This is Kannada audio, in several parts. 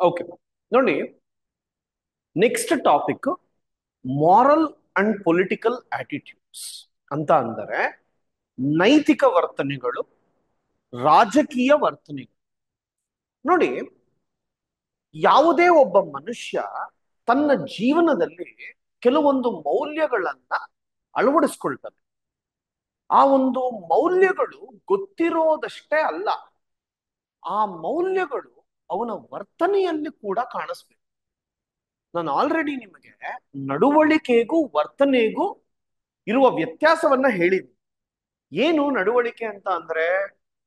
ಓಕೆ, ನೋಡಿ. Next topic moral and political attitudes ಅಂತ ಅಂದರೆ ನೈತಿಕ ವರ್ತನೆಗಳು, ರಾಜಕೀಯ ವರ್ತನೆಗಳು. ನೋಡಿ, ಯಾವುದೇ ಒಬ್ಬ ಮನುಷ್ಯ ತನ್ನ ಜೀವನದಲ್ಲಿ ಕೆಲವೊಂದು ಮೌಲ್ಯಗಳನ್ನ ಅಳವಡಿಸ್ಕೊಳ್ತಾನೆ. ಆ ಒಂದು ಮೌಲ್ಯಗಳು ಗೊತ್ತಿರೋದಷ್ಟೇ ಅಲ್ಲ, ಆ ಮೌಲ್ಯಗಳು ಅವನ ವರ್ತನೆಯಲ್ಲಿ ಕೂಡ ಕಾಣಿಸ್ಬೇಕು. ನಾನು ಆಲ್ರೆಡಿ ನಿಮಗೆ ನಡವಳಿಕೆಗೂ ವರ್ತನೆಗೂ ಇರುವ ವ್ಯತ್ಯಾಸವನ್ನ ಹೇಳಿದ್ದೀನಿ. ಏನು ನಡವಳಿಕೆ ಅಂತ ಅಂದ್ರೆ,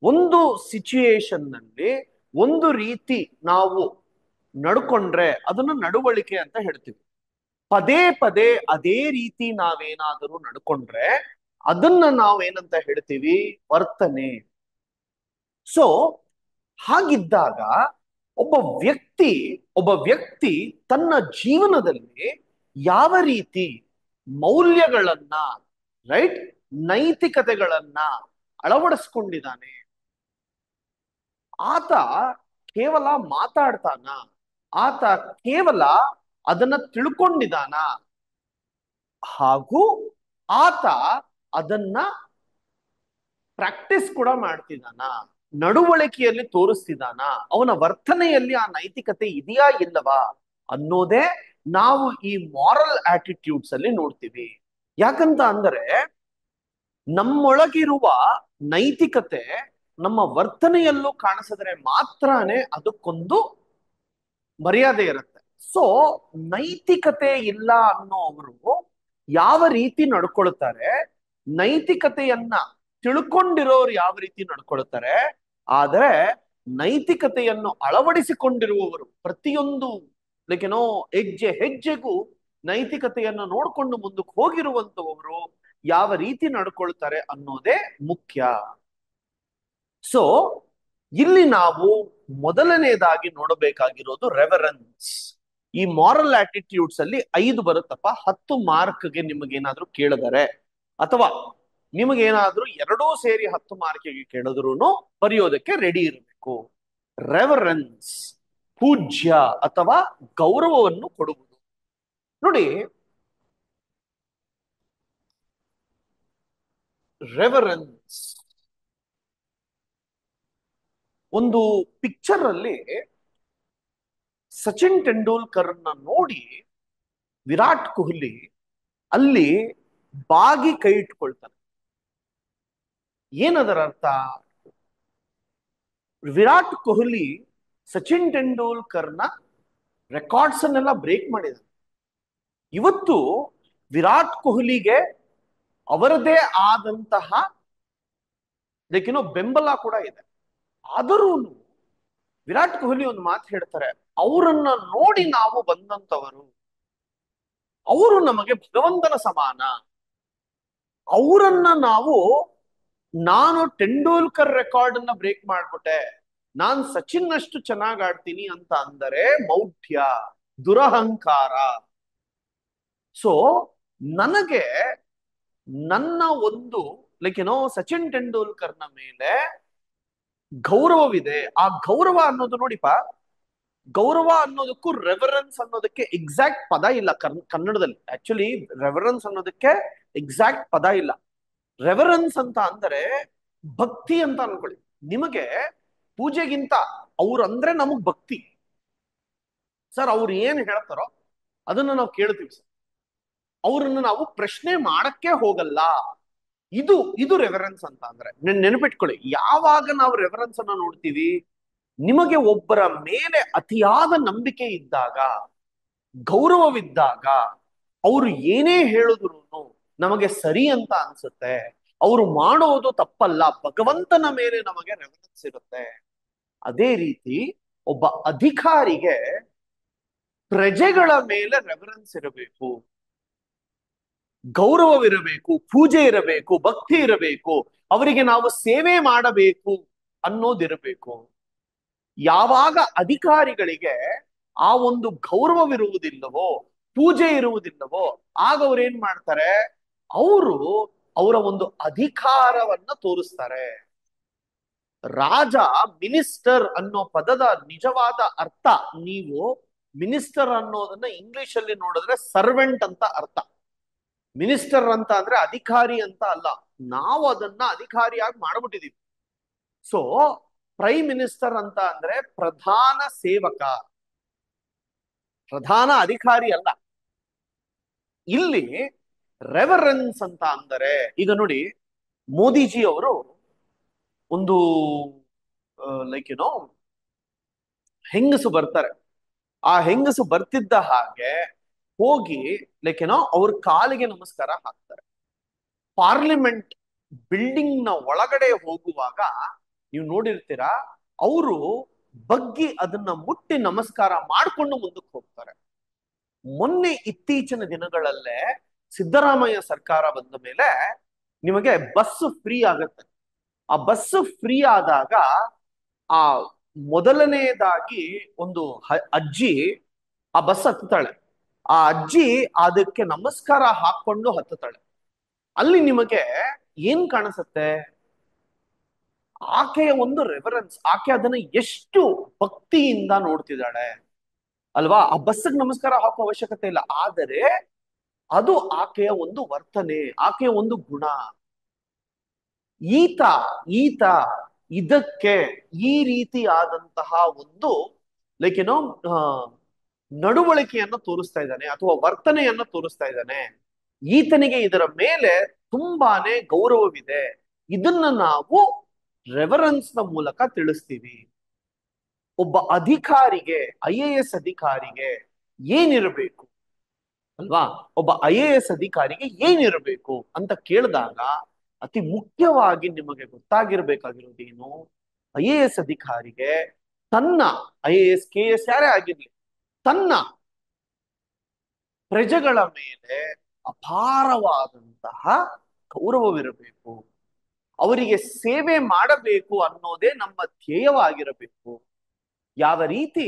ಒಂದು ಸಿಚುಯೇಷನ್ ನಲ್ಲಿ ಒಂದು ರೀತಿ ನಾವು ನಡ್ಕೊಂಡ್ರೆ ಅದನ್ನ ನಡವಳಿಕೆ ಅಂತ ಹೇಳ್ತೀವಿ. ಪದೇ ಪದೇ ಅದೇ ರೀತಿ ನಾವೇನಾದರೂ ನಡ್ಕೊಂಡ್ರೆ ಅದನ್ನ ನಾವೇನಂತ ಹೇಳ್ತೀವಿ? ವರ್ತನೆ. ಸೊ ಹಾಗಿದ್ದಾಗ ಒಬ್ಬ ವ್ಯಕ್ತಿ ಒಬ್ಬ ವ್ಯಕ್ತಿ ತನ್ನ ಜೀವನದಲ್ಲಿ ಯಾವ ರೀತಿ ಮೌಲ್ಯಗಳನ್ನ, ರೈಟ್, ನೈತಿಕತೆಗಳನ್ನ ಅಳವಡಿಸ್ಕೊಂಡಿದ್ದಾನೆ, ಆತ ಕೇವಲ ಮಾತಾಡ್ತಾನ, ಆತ ಕೇವಲ ಅದನ್ನ ತಿಳ್ಕೊಂಡಿದ್ದಾನ, ಹಾಗೂ ಆತ ಅದನ್ನ ಪ್ರಾಕ್ಟೀಸ್ ಕೂಡ ಮಾಡ್ತಿದ್ದಾನ, ನಡವಳಿಕೆಯಲ್ಲಿ ತೋರಿಸ್ತಿದ್ದಾನ, ಅವನ ವರ್ತನೆಯಲ್ಲಿ ಆ ನೈತಿಕತೆ ಇದೆಯಾ ಇಲ್ಲವಾ ಅನ್ನೋದೇ ನಾವು ಈ ಮಾರಲ್ ಆಟಿಟ್ಯೂಡ್ಸ್ ಅಲ್ಲಿ ನೋಡ್ತೀವಿ. ಯಾಕಂತ ಅಂದರೆ ನಮ್ಮೊಳಗಿರುವ ನೈತಿಕತೆ ನಮ್ಮ ವರ್ತನೆಯಲ್ಲೂ ಕಾಣಿಸಿದ್ರೆ ಮಾತ್ರನೇ ಅದಕ್ಕೊಂದು ಮರ್ಯಾದೆ ಇರುತ್ತೆ. ಸೊ ನೈತಿಕತೆ ಇಲ್ಲ ಅನ್ನೋವರು ಯಾವ ರೀತಿ ನಡ್ಕೊಳ್ತಾರೆ, ನೈತಿಕತೆಯನ್ನ ತಿಳ್ಕೊಂಡಿರೋರು ಯಾವ ರೀತಿ ನಡ್ಕೊಳ್ತಾರೆ, ಆದರೆ ನೈತಿಕತೆಯನ್ನು ಅಳವಡಿಸಿಕೊಂಡಿರುವವರು ಪ್ರತಿಯೊಂದು ಏನೋ ಹೆಜ್ಜೆ ಹೆಜ್ಜೆಗೂ ನೈತಿಕತೆಯನ್ನು ನೋಡ್ಕೊಂಡು ಮುಂದಕ್ಕೆ ಹೋಗಿರುವಂತವರು ಯಾವ ರೀತಿ ನಡ್ಕೊಳ್ತಾರೆ ಅನ್ನೋದೇ ಮುಖ್ಯ. ಸೊ ಇಲ್ಲಿ ನಾವು ಮೊದಲನೇದಾಗಿ ನೋಡಬೇಕಾಗಿರೋದು ರೆವರೆನ್ಸ್. ಈ ಮಾರಲ್ ಆಟಿಟ್ಯೂಡ್ಸ್ ಅಲ್ಲಿ 5 ಬರುತ್ತಪ್ಪ. 10 ಮಾರ್ಕ್ಗೆ ನಿಮಗೇನಾದ್ರೂ ಕೇಳಿದರೆ, ಅಥವಾ ನಿಮಗೇನಾದ್ರೂ ಎರಡೂ ಸೇರಿ 10 ಮಾರ್ಕಿಗೆ ಕೇಳಿದ್ರು ಬರೆಯೋದಕ್ಕೆ ರೆಡಿ ಇರಬೇಕು. ರೆವರೆನ್ಸ್, ಪೂಜ್ಯ ಅಥವಾ ಗೌರವವನ್ನು ಕೊಡುವುದು. ನೋಡಿ, ರೆವರೆನ್ಸ್ ಒಂದು ಪಿಕ್ಚರ್ ಅಲ್ಲಿ ಸಚಿನ್ ತೆಂಡೂಲ್ಕರ್ನ ನೋಡಿ ವಿರಾಟ್ ಕೊಹ್ಲಿ ಅಲ್ಲಿ ಬಾಗಿ ಕೈ ಇಟ್ಕೊಳ್ತಾನೆ. ಏನದರ ಅರ್ಥ? ವಿರಾಟ್ ಕೊಹ್ಲಿ ಸಚಿನ್ ತೆಂಡೂಲ್ಕರ್ನ ರೆಕಾರ್ಡ್ಸ್ ಅನ್ನೆಲ್ಲ ಬ್ರೇಕ್ ಮಾಡಿದ. ಇವತ್ತು ವಿರಾಟ್ ಕೊಹ್ಲಿಗೆ ಅವರದೇ ಆದಂತಹ ಬೆಂಬಲ ಕೂಡ ಇದೆ. ಆದರೂ ವಿರಾಟ್ ಕೊಹ್ಲಿ ಒಂದು ಮಾತು ಹೇಳ್ತಾರೆ, ಅವರನ್ನ ನೋಡಿ ನಾವು ಬಂದಂತವರು, ಅವರು ನಮಗೆ ಭಗವಂತನ ಸಮಾನ. ಅವರನ್ನ ನಾನು ತೆಂಡೂಲ್ಕರ್ ರೆಕಾರ್ಡ್ ಅನ್ನ ಬ್ರೇಕ್ ಮಾಡ್ಬಿಟ್ಟೆ, ನಾನ್ ಸಚಿನ್ ಅಷ್ಟು ಚೆನ್ನಾಗಿ ಆಡ್ತೀನಿ ಅಂತ ಅಂದರೆ ಮೌಢ್ಯ, ದುರಹಂಕಾರ. ಸೊ ನನಗೆ ನನ್ನ ಒಂದು ಸಚಿನ್ ತೆಂಡೂಲ್ಕರ್ನ ಮೇಲೆ ಗೌರವವಿದೆ. ಆ ಗೌರವ ಅನ್ನೋದು ನೋಡಿಪ, ಗೌರವ ಅನ್ನೋದಕ್ಕೂ ರೆವರೆನ್ಸ್ ಅನ್ನೋದಕ್ಕೆ ಎಕ್ಸಾಕ್ಟ್ ಪದ ಇಲ್ಲ ಕನ್ನಡದಲ್ಲಿ. ಆಕ್ಚುಲಿ ರೆವರೆನ್ಸ್ ಅನ್ನೋದಕ್ಕೆ ಎಕ್ಸಾಕ್ಟ್ ಪದ ಇಲ್ಲ. ರೆವರೆನ್ಸ್ ಅಂತ ಅಂದರೆ ಭಕ್ತಿ ಅಂತ ಅನ್ಕೊಳ್ಳಿ. ನಿಮಗೆ ಪೂಜೆಗಿಂತ ಅವ್ರಂದ್ರೆ ನಮಗ್ ಭಕ್ತಿ. ಸರ್ ಅವ್ರು ಏನ್ ಹೇಳ್ತಾರೋ ಅದನ್ನ ನಾವು ಕೇಳ್ತೀವಿ ಸರ್, ಅವ್ರನ್ನ ನಾವು ಪ್ರಶ್ನೆ ಮಾಡಕ್ಕೆ ಹೋಗಲ್ಲ. ಇದು ರೆವರೆನ್ಸ್ ಅಂತ ಅಂದ್ರೆ ನೆನಪಿಟ್ಕೊಳ್ಳಿ. ಯಾವಾಗ ನಾವು ರೆವರೆನ್ಸ್ ಅನ್ನ ನೋಡ್ತೀವಿ, ನಿಮಗೆ ಒಬ್ಬರ ಮೇಲೆ ಅತಿಯಾದ ನಂಬಿಕೆ ಇದ್ದಾಗ, ಗೌರವವಿದ್ದಾಗ, ಅವರು ಏನೇ ಹೇಳಿದ್ರು ನಮಗೆ ಸರಿ ಅಂತ ಅನ್ಸುತ್ತೆ, ಅವರು ಮಾಡೋದು ತಪ್ಪಲ್ಲ, ಭಗವಂತನ ಮೇಲೆ ನಮಗೆ ರೆವರೆನ್ಸ್ ಇರುತ್ತೆ. ಅದೇ ರೀತಿ ಒಬ್ಬ ಅಧಿಕಾರಿಗೆ ಪ್ರಜೆಗಳ ಮೇಲೆ ರೆವರೆನ್ಸ್ ಇರಬೇಕು, ಗೌರವವಿರಬೇಕು, ಪೂಜೆ ಇರಬೇಕು, ಭಕ್ತಿ ಇರಬೇಕು, ಅವರಿಗೆ ನಾವು ಸೇವೆ ಮಾಡಬೇಕು ಅನ್ನೋದಿರಬೇಕು. ಯಾವಾಗ ಅಧಿಕಾರಿಗಳಿಗೆ ಆ ಒಂದು ಗೌರವವಿರುವುದಿಲ್ಲವೋ, ಪೂಜೆ ಇರುವುದಿಲ್ಲವೋ, ಆಗ ಅವ್ರೇನ್ ಮಾಡ್ತಾರೆ? ಅವರು ಅವರ ಒಂದು ಅಧಿಕಾರವನ್ನ ತೋರಿಸ್ತಾರೆ. ರಾಜ, ಮಿನಿಸ್ಟರ್ ಅನ್ನೋ ಪದದ ನಿಜವಾದ ಅರ್ಥ, ನೀವು ಮಿನಿಸ್ಟರ್ ಅನ್ನೋದನ್ನ ಇಂಗ್ಲಿಷ್ ಅಲ್ಲಿ ನೋಡಿದ್ರೆ ಸರ್ವೆಂಟ್ ಅಂತ ಅರ್ಥ. ಮಿನಿಸ್ಟರ್ ಅಂತ ಅಂದ್ರೆ ಅಧಿಕಾರಿ ಅಂತ ಅಲ್ಲ. ನಾವು ಅದನ್ನ ಅಧಿಕಾರಿಯಾಗಿ ಮಾಡ್ಬಿಟ್ಟಿದೀವಿ. ಸೊ ಪ್ರೈಮ್ ಮಿನಿಸ್ಟರ್ ಅಂತ ಅಂದ್ರೆ ಪ್ರಧಾನ ಸೇವಕ, ಪ್ರಧಾನ ಅಧಿಕಾರಿ ಅಲ್ಲ. ಇಲ್ಲಿ ರೆವರೆನ್ಸ್ ಅಂತ ಅಂದರೆ, ಈಗ ನೋಡಿ, ಮೋದಿಜಿ ಅವರು ಒಂದು ಲೈಕ್ ಏನೋ ಹೆಂಗಸು ಬರ್ತಾರೆ. ಆ ಹೆಂಗಸು ಬರ್ತಿದ್ದ ಹಾಗೆ ಹೋಗಿ ಲೈಕ್ ಏನೋ ಅವ್ರ ಕಾಲಿಗೆ ನಮಸ್ಕಾರ ಹಾಕ್ತಾರೆ. ಪಾರ್ಲಿಮೆಂಟ್ ಬಿಲ್ಡಿಂಗ್ ನ ಒಳಗಡೆ ಹೋಗುವಾಗ ನೀವು ನೋಡಿರ್ತೀರಾ, ಅವರು ಬಗ್ಗಿ ಅದನ್ನ ಮುಟ್ಟಿ ನಮಸ್ಕಾರ ಮಾಡಿಕೊಂಡು ಮುಂದಕ್ಕೆ ಹೋಗ್ತಾರೆ. ಮೊನ್ನೆ ಇತ್ತೀಚಿನ ದಿನಗಳಲ್ಲೇ ಸಿದ್ದರಾಮಯ್ಯ ಸರ್ಕಾರ ಬಂದ ಮೇಲೆ ನಿಮಗೆ ಬಸ್ ಫ್ರೀ ಆಗತ್ತೆ. ಆ ಬಸ್ ಫ್ರೀ ಆದಾಗ ಆ ಮೊದಲನೆಯದಾಗಿ ಒಂದು ಅಜ್ಜಿ ಆ ಬಸ್ ಹತ್ತುತ್ತಾಳೆ. ಆ ಅಜ್ಜಿ ಅದಕ್ಕೆ ನಮಸ್ಕಾರ ಹಾಕೊಂಡು ಹತ್ತುತ್ತಾಳೆ. ಅಲ್ಲಿ ನಿಮಗೆ ಏನ್ ಕಾಣಿಸುತ್ತೆ? ಆಕೆಯ ಒಂದು ರೆಫರೆನ್ಸ್, ಆಕೆ ಅದನ್ನ ಎಷ್ಟು ಭಕ್ತಿಯಿಂದ ನೋಡ್ತಿದ್ದಾಳೆ ಅಲ್ವಾ. ಆ ಬಸ್ಸಿಗೆ ನಮಸ್ಕಾರ ಹಾಕೋ ಅವಶ್ಯಕತೆ ಇಲ್ಲ, ಆದರೆ ಅದು ಆಕೆಯ ಒಂದು ವರ್ತನೆ, ಆಕೆಯ ಒಂದು ಗುಣ. ಈತ ಈತ ಇದಕ್ಕೆ ಈ ರೀತಿಯಾದಂತಹ ಒಂದು ಲೈಕ್ ಏನೋ ನಡವಳಿಕೆಯನ್ನು ತೋರಿಸ್ತಾ ಇದ್ದಾನೆ ಅಥವಾ ವರ್ತನೆಯನ್ನು ತೋರಿಸ್ತಾ ಇದ್ದಾನೆ. ಈತನಿಗೆ ಇದರ ಮೇಲೆ ತುಂಬಾನೇ ಗೌರವವಿದೆ. ಇದನ್ನ ನಾವು ರೆವರೆನ್ಸ್ ನ ಮೂಲಕ ತಿಳಿಸ್ತೀವಿ. ಒಬ್ಬ ಅಧಿಕಾರಿಗೆ, IAS ಅಧಿಕಾರಿಗೆ ಏನಿರಬೇಕು ಅಲ್ವಾ, ಒಬ್ಬ IAS ಅಧಿಕಾರಿಗೆ ಏನಿರಬೇಕು ಅಂತ ಕೇಳಿದಾಗ ಅತಿ ಮುಖ್ಯವಾಗಿ ನಿಮಗೆ ಗೊತ್ತಾಗಿರ್ಬೇಕಾಗಿರೋದೇನು? IAS ಅಧಿಕಾರಿಗೆ ತನ್ನ IAS KS ಯಾರೇ ಆಗಿರ್ಲಿ, ತನ್ನ ಪ್ರಜೆಗಳ ಮೇಲೆ ಅಪಾರವಾದಂತಹ ಗೌರವವಿರಬೇಕು. ಅವರಿಗೆ ಸೇವೆ ಮಾಡಬೇಕು ಅನ್ನೋದೇ ನಮ್ಮ ಧ್ಯೇಯವಾಗಿರಬೇಕು. ಯಾವ ರೀತಿ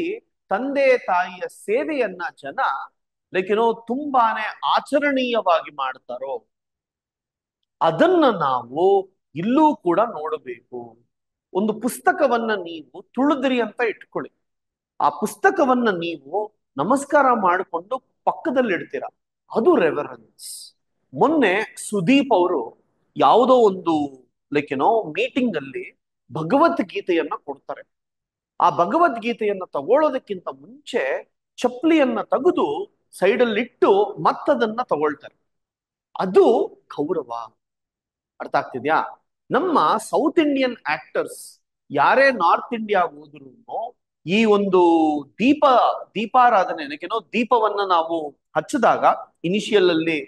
ತಂದೆ ತಾಯಿಯ ಸೇವೆಯನ್ನ ಜನ ಲೈಕ್ ಏನೋ ತುಂಬಾನೇ ಆಚರಣೀಯವಾಗಿ ಮಾಡ್ತಾರೋ, ಅದನ್ನ ನಾವು ಇಲ್ಲೂ ಕೂಡ ನೋಡಬೇಕು. ಒಂದು ಪುಸ್ತಕವನ್ನ ನೀವು ತುಳಿದ್ರಿ ಅಂತ ಇಟ್ಕೊಳ್ಳಿ, ಆ ಪುಸ್ತಕವನ್ನ ನೀವು ನಮಸ್ಕಾರ ಮಾಡಿಕೊಂಡು ಪಕ್ಕದಲ್ಲಿ ಇಡ್ತೀರ, ಅದು ರೆವರೆನ್ಸ್. ಮೊನ್ನೆ ಸುದೀಪ್ ಅವರು ಯಾವುದೋ ಒಂದು ಲೈಕ್ ಏನೋ ಮೀಟಿಂಗ್ ಅಲ್ಲಿ ಭಗವದ್ಗೀತೆಯನ್ನ ಕೊಡ್ತಾರೆ. ಆ ಭಗವದ್ಗೀತೆಯನ್ನ ತಗೊಳ್ಳೋದಕ್ಕಿಂತ ಮುಂಚೆ ಚಪ್ಪಲಿಯನ್ನ ತೆಗೆದು ಸೈಡಲ್ಲಿಟ್ಟು ಮತ್ತದನ್ನ ತಗೊಳ್ತಾರೆ. ಅದು ಗೌರವ. ಅರ್ಥ ಆಗ್ತಿದ್ಯಾ? ನಮ್ಮ ಸೌತ್ ಇಂಡಿಯನ್ ಆಕ್ಟರ್ಸ್ ಯಾರೇ ನಾರ್ತ್ ಇಂಡಿಯಾ ಹೋದ್ರು ಈ ಒಂದು ದೀಪಾರಾಧನೆ ಏನೋ ದೀಪವನ್ನ ನಾವು ಹಚ್ಚಿದಾಗ ಇನಿಷಿಯಲ್ ಅಲ್ಲಿ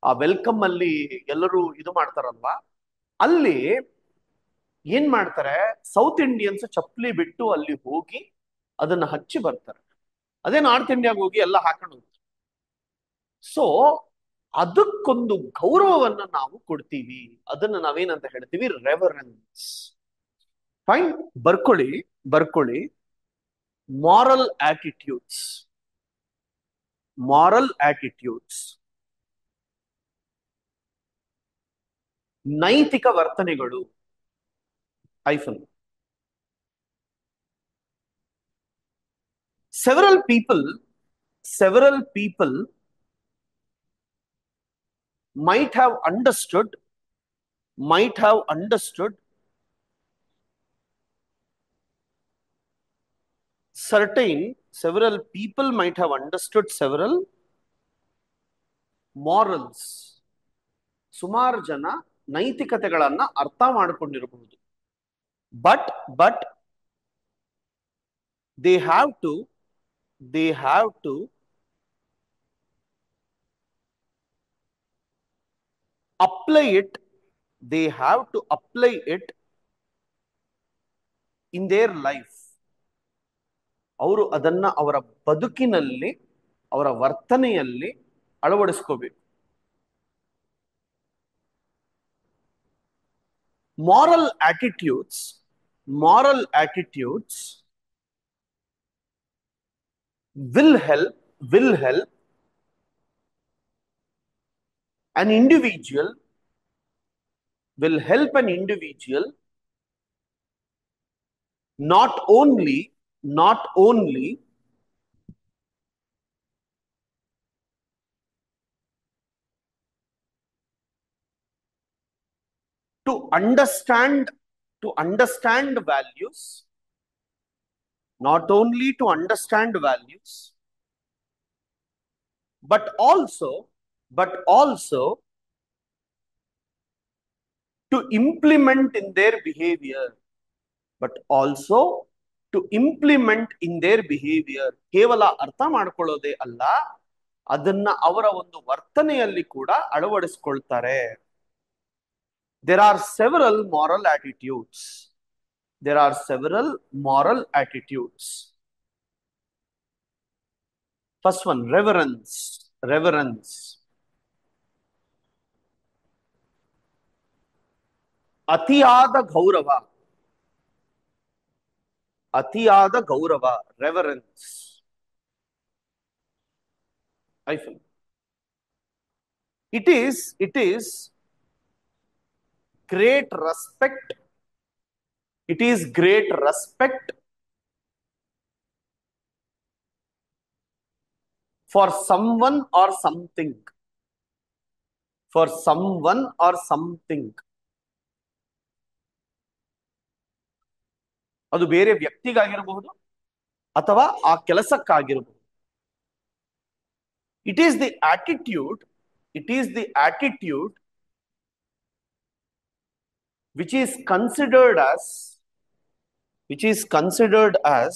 ಆ ವೆಲ್ಕಮ್ ಅಲ್ಲಿ ಎಲ್ಲರೂ ಇದು ಮಾಡ್ತಾರಲ್ವಾ, ಅಲ್ಲಿ ಏನ್ ಮಾಡ್ತಾರೆ, ಸೌತ್ ಇಂಡಿಯನ್ಸ್ ಚಪ್ಪಲಿ ಬಿಟ್ಟು ಅಲ್ಲಿ ಹೋಗಿ ಅದನ್ನ ಹಚ್ಚಿ ಬರ್ತಾರೆ. ಅದೇ ನಾರ್ತ್ ಇಂಡಿಯಾಗ ಹೋಗಿ ಎಲ್ಲ ಹಾಕೊಂಡು ಹೋಗ್ತಾರೆ. ಸೊ ಅದಕ್ಕೊಂದು ಗೌರವವನ್ನ ನಾವು ಕೊಡ್ತೀವಿ. ಅದನ್ನ ನಾವೇನಂತ ಹೇಳ್ತೀವಿ? ರೆವರೆನ್ಸ್. ಫೈನ್, ಬರ್ಕೊಳ್ಳಿ ಬರ್ಕೊಳ್ಳಿ. ಮಾರಲ್ ಆಟಿಟ್ಯೂಡ್ಸ್, ಮಾರಲ್ ಆಟಿಟ್ಯೂಡ್ಸ್, ನೈತಿಕ ವರ್ತನೆಗಳು. ಐಫನ್. several people might have understood several people might have understood several morals. ಸುಮಾರು ಜನ ನೈತಿಕತೆಗಳನ್ನ ಅರ್ಥ ಮಾಡಿಕೊಂಡಿರಬಹುದು. But they have to apply it, in their life. ಅವರು ಅದನ್ನ ಅವರ ಬದುಕಿನಲ್ಲಿ, ಅವರ ವರ್ತನೆಯಲ್ಲಿ ಅಳವಡಿಸ್ಕೋಬೇಕು. Moral attitudes will help an individual not only to understand values, not only to understand values, but also to implement in their behavior, but also to implement in their behavior. ಕೇವಲ ಅರ್ಥ ಮಾಡ್ಕೊಳ್ಳೋದೇ ಅಲ್ಲ, ಅದನ್ನ ಅವರ ಒಂದು ವರ್ತನೆಯಲ್ಲಿ ಕೂಡ ಅಳವಡಿಸಿಕೊಳ್ತಾರೆ. there are several moral attitudes there are several moral attitudes. First one, reverence. ಅತಿಯಾದ ಗೌರವ, reverence. I feel it is great respect. It is great respect for someone or something. For someone or something. ಅದು ಬೇರೆ ವ್ಯಕ್ತಿಗಾಗಿರಬಹುದು ಅಥವಾ ಆ ಕೆಲಸಕ್ಕಾಗಿರಬಹುದು. It is the attitude which is considered as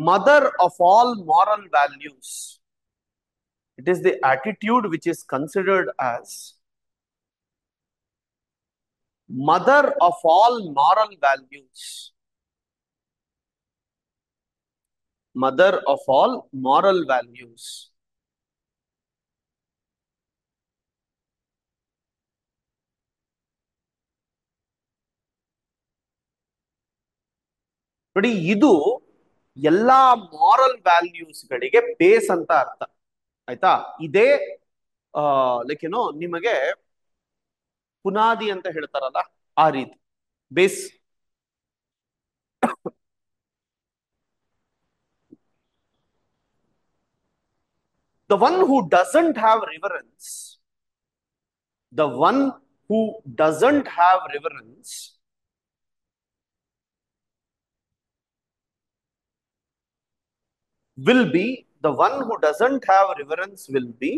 mother of all moral values. It is the attitude which is considered as mother of all moral values. Mother of all moral values. ನೋಡಿ, ಇದು ಎಲ್ಲಾ ಮಾರಲ್ ವ್ಯಾಲ್ಯೂಸ್ ಗಳಿಗೆ ಬೇಸ್ ಅಂತ ಅರ್ಥ ಆಯ್ತಾ. ಇದೇ ಲೈಕ್ ಏನೋ ನಿಮಗೆ ಪುನಾದಿ ಅಂತ ಹೇಳ್ತಾರಲ್ಲ, ಆ ರೀತಿ base. The one who doesn't have reverence, the one who doesn't have reverence will be, the one who doesn't have reverence will be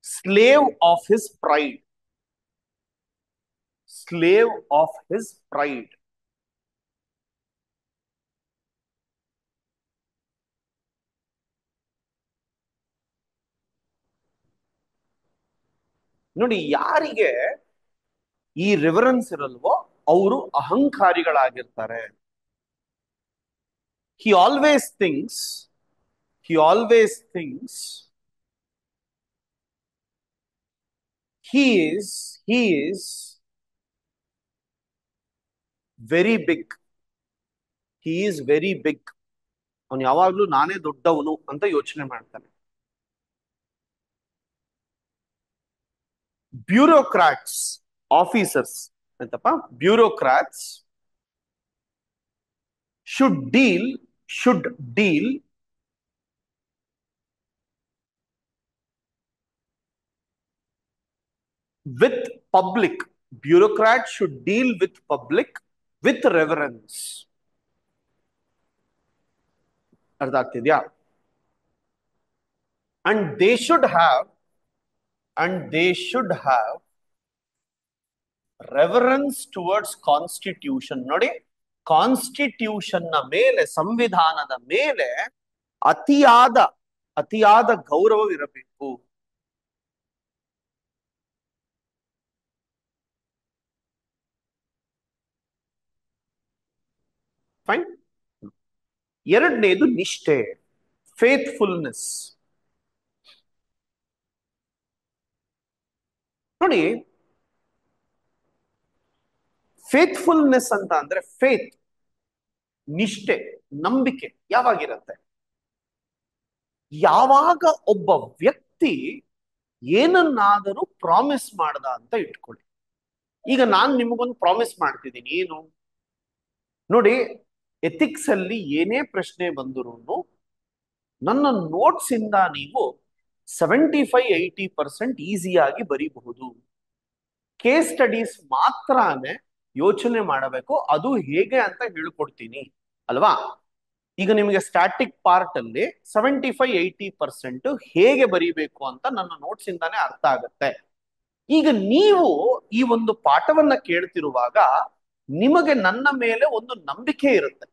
slave of his pride. Slave of his pride. ನೋಡಿ, ಯಾರಿಗೆ ಈ ರಿವರೆನ್ಸ್ ಇರಲ್ವೋ ಅವರು ಅಹಂಕಾರಿಗಳಾಗಿರ್ತಾರೆ. he always thinks he is very big. he is very big. ಅವನು ಯಾವಾಗ್ಲೂ ನಾನೇ ದೊಡ್ಡವನು ಅಂತ ಯೋಚನೆ ಮಾಡ್ತಾನೆ. ಬ್ಯೂರೋಕ್ರಾಟ್ಸ್, ಆಫೀಸರ್ಸ್ ಅಂತಪ್ಪ, bureaucrats should deal with public. Bureaucrats should deal with public with reverence. ಅರ್ಥ ಆಗ್ತಿದ್ಯಾ? and they should have reverence towards constitution. ನೋಡಿ, ಕಾನ್ಸ್ಟಿಟ್ಯೂಷನ್ ನ ಮೇಲೆ, ಸಂವಿಧಾನದ ಮೇಲೆ ಅತಿಯಾದ ಗೌರವವಿರಬೇಕು. ಫೈನ್. ಎರಡನೇದು ನಿಷ್ಠೆ, ಫೇತ್ಫುಲ್ನೆಸ್. ನೋಡಿ, ಫೇತ್ಫುಲ್ನೆಸ್ ಅಂತ ಅಂದ್ರೆ, ಫೇತ್ ನಿಷ್ಠೆ, ನಂಬಿಕೆ ಯಾವಾಗಿರುತ್ತೆ? ಯಾವಾಗ ಒಬ್ಬ ವ್ಯಕ್ತಿ ಏನನ್ನಾದರೂ ಪ್ರಾಮಿಸ್ ಮಾಡ್ದ ಅಂತ ಇಟ್ಕೊಳ್ಳಿ. ಈಗ ನಾನು ನಿಮಗೊಂದು ಪ್ರಾಮಿಸ್ ಮಾಡ್ತಿದ್ದೀನಿ, ಏನು ನೋಡಿ, ಎಥಿಕ್ಸ್ ಅಲ್ಲಿ ಏನೇ ಪ್ರಶ್ನೆ ಬಂದರೂ ನನ್ನ ನೋಟ್ಸ್ ಇಂದ ನೀವು 75-80% ಈಸಿಯಾಗಿ ಬರೀಬಹುದು. ಕೇಸ್ ಸ್ಟಡೀಸ್ ಮಾತ್ರನೇ ಯೋಚನೆ ಮಾಡಬೇಕು, ಅದು ಹೇಗೆ ಅಂತ ಹೇಳ್ಕೊಡ್ತೀನಿ ಅಲ್ವಾ. ಈಗ ನಿಮಗೆ ಸ್ಟ್ಯಾಟಿಕ್ ಪಾರ್ಟ್ ಅಲ್ಲಿ 75-80% ಹೇಗೆ ಬರೀಬೇಕು ಅಂತ ನನ್ನ ನೋಟ್ಸ್ ಇಂದಾನೆ ಅರ್ಥ ಆಗುತ್ತೆ. ಈಗ ನೀವು ಈ ಒಂದು ಪಾಠವನ್ನ ಕೇಳ್ತಿರುವಾಗ ನಿಮಗೆ ನನ್ನ ಮೇಲೆ ಒಂದು ನಂಬಿಕೆ ಇರುತ್ತೆ.